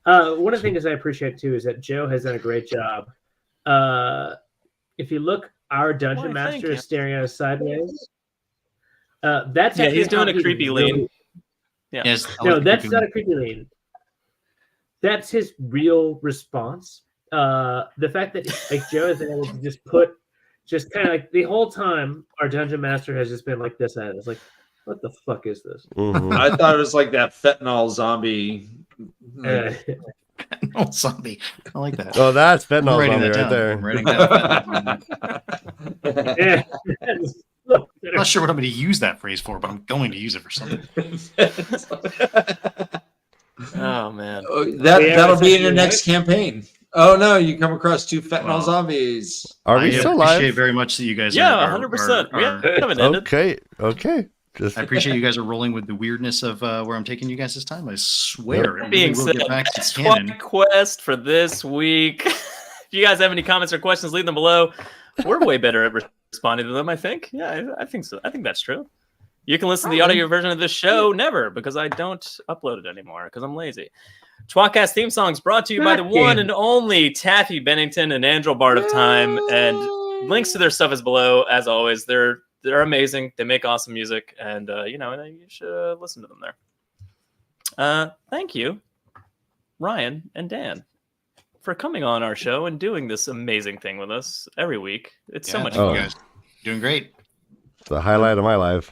One of the things I appreciate too is that Joe has done a great job. If you look, our dungeon
Why, thank
master
you.
is staring at us sideways. That's
Yeah,
actually
he's doing
how
a
he
creepy
really-
lean. Yeah.
Yes, I
No,
like the
that's
creepy
not
one.
a creepy lean. That's his real response. The fact that like Joe has been able to just kind of like the whole time our dungeon master has just been like this at us, like, what the fuck is this?
Mhm.
I thought it was like that fentanyl zombie.
Uh,
Oh, zombie. I like that.
Oh, that's
I'm
fentanyl
writing
zombie
that
right
down.
there.
I'm writing that down.
yeah.
I'm not sure what I'm going to use that phrase for, but I'm going to use it for something.
Oh, man.
Oh,
Yeah,
that'll be in your
essentially,
next campaign. Oh no, you come across 2 fentanyl
Well,
zombies.
Are
I
we still
appreciate
live?
very much that you guys
Yeah,
are
100%. We
are-
haven't ended.
Okay. Just
I appreciate you guys are rolling with the weirdness of where I'm taking you guys this time. I swear. it
Being
really will
said,
get back to
that's
canon.
tWoTQuest for this week. If you guys have any comments or questions, leave them below. We're way better at responding to them, I think. Yeah, I think so. I think that's true. You can listen to the audio version of this show never, because I don't upload it anymore because I'm lazy. tWoTcast theme songs brought to you by the one and only Taffy Bennington and Andrew Bard of Time, and links to their stuff is below. As always, they're amazing. They make awesome music, and you should listen to them there. Thank you, Ryan and Dan, for coming on our show and doing this amazing thing with us every week. It's so much
thank
fun.
you guys. Doing great.
It's the highlight of my life.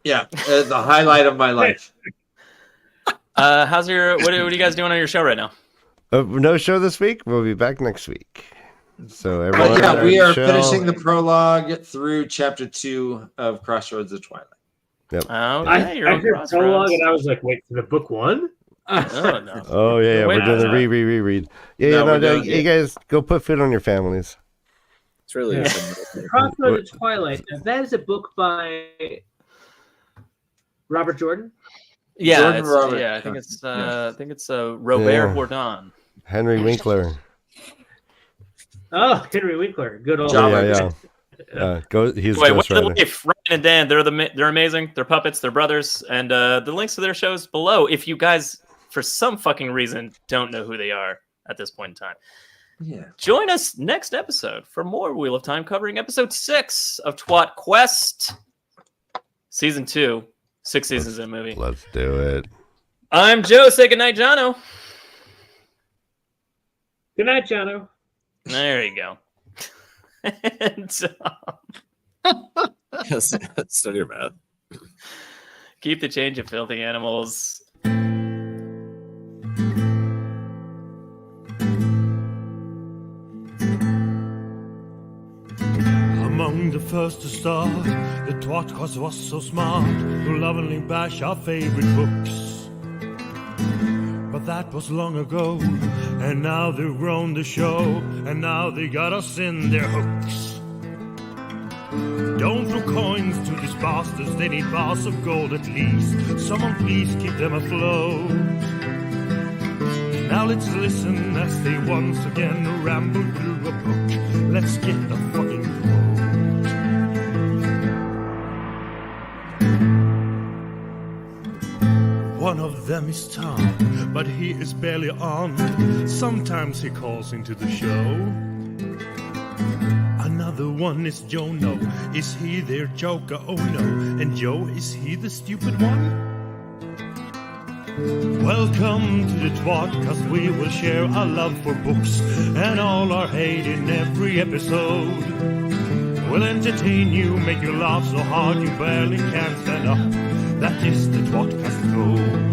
Yeah, the highlight of my life.
How's your? What are you guys doing on your show right now?
No show this week. We'll be back next week. So everyone,
Yeah, we are finishing the prologue through chapter 2 of Crossroads of Twilight.
Yep.
Oh,
I heard prologue and I was like, wait, for the book 1?
Oh, no.
Oh yeah,
Wait,
we're doing the reread. You guys go put food on your families.
It's really
Crossroads of Twilight. Now, that is a book by Robert Jordan.
Yeah,
Jordan Robert.
I think it's Robert Bourdon.
Henry Winkler.
Oh, Henry Winkler, good old.
Yeah. He's
Wait,
Ghost
what's the
Rider.
life? Ryan and Dan, they're amazing. They're puppets. They're brothers, and the links to their shows below. If you guys, for some fucking reason, don't know who they are at this point in time, join us next episode for more Wheel of Time, covering episode 6 of tWoTQuest, season 2. 6 seasons in a movie.
Let's do it.
I'm Joe. Say goodnight, Jono.
Good night, Jono.
There you go. And,
study your math.
keep the change of filthy animals.
Among the first to start, the tWoTcast was so smart to lovingly bash our favorite books. But that was long ago, and now they've grown the show, and now they got us in their hooks. Don't throw coins to these bastards, they need bars of gold at least. Someone please keep them afloat. Now let's listen as they once again ramble through a book. Let's get the fucking quote. One of them is Tom, but he is barely on. Sometimes he calls into the show. Another one is Jono. Is he their joker? Oh no. And Joe, is he the stupid one? Welcome to the tWoTcast. We will share our love for books and all our hate in every episode. We'll entertain you, make you laugh so hard you barely can stand up. That is the tWoTcast code.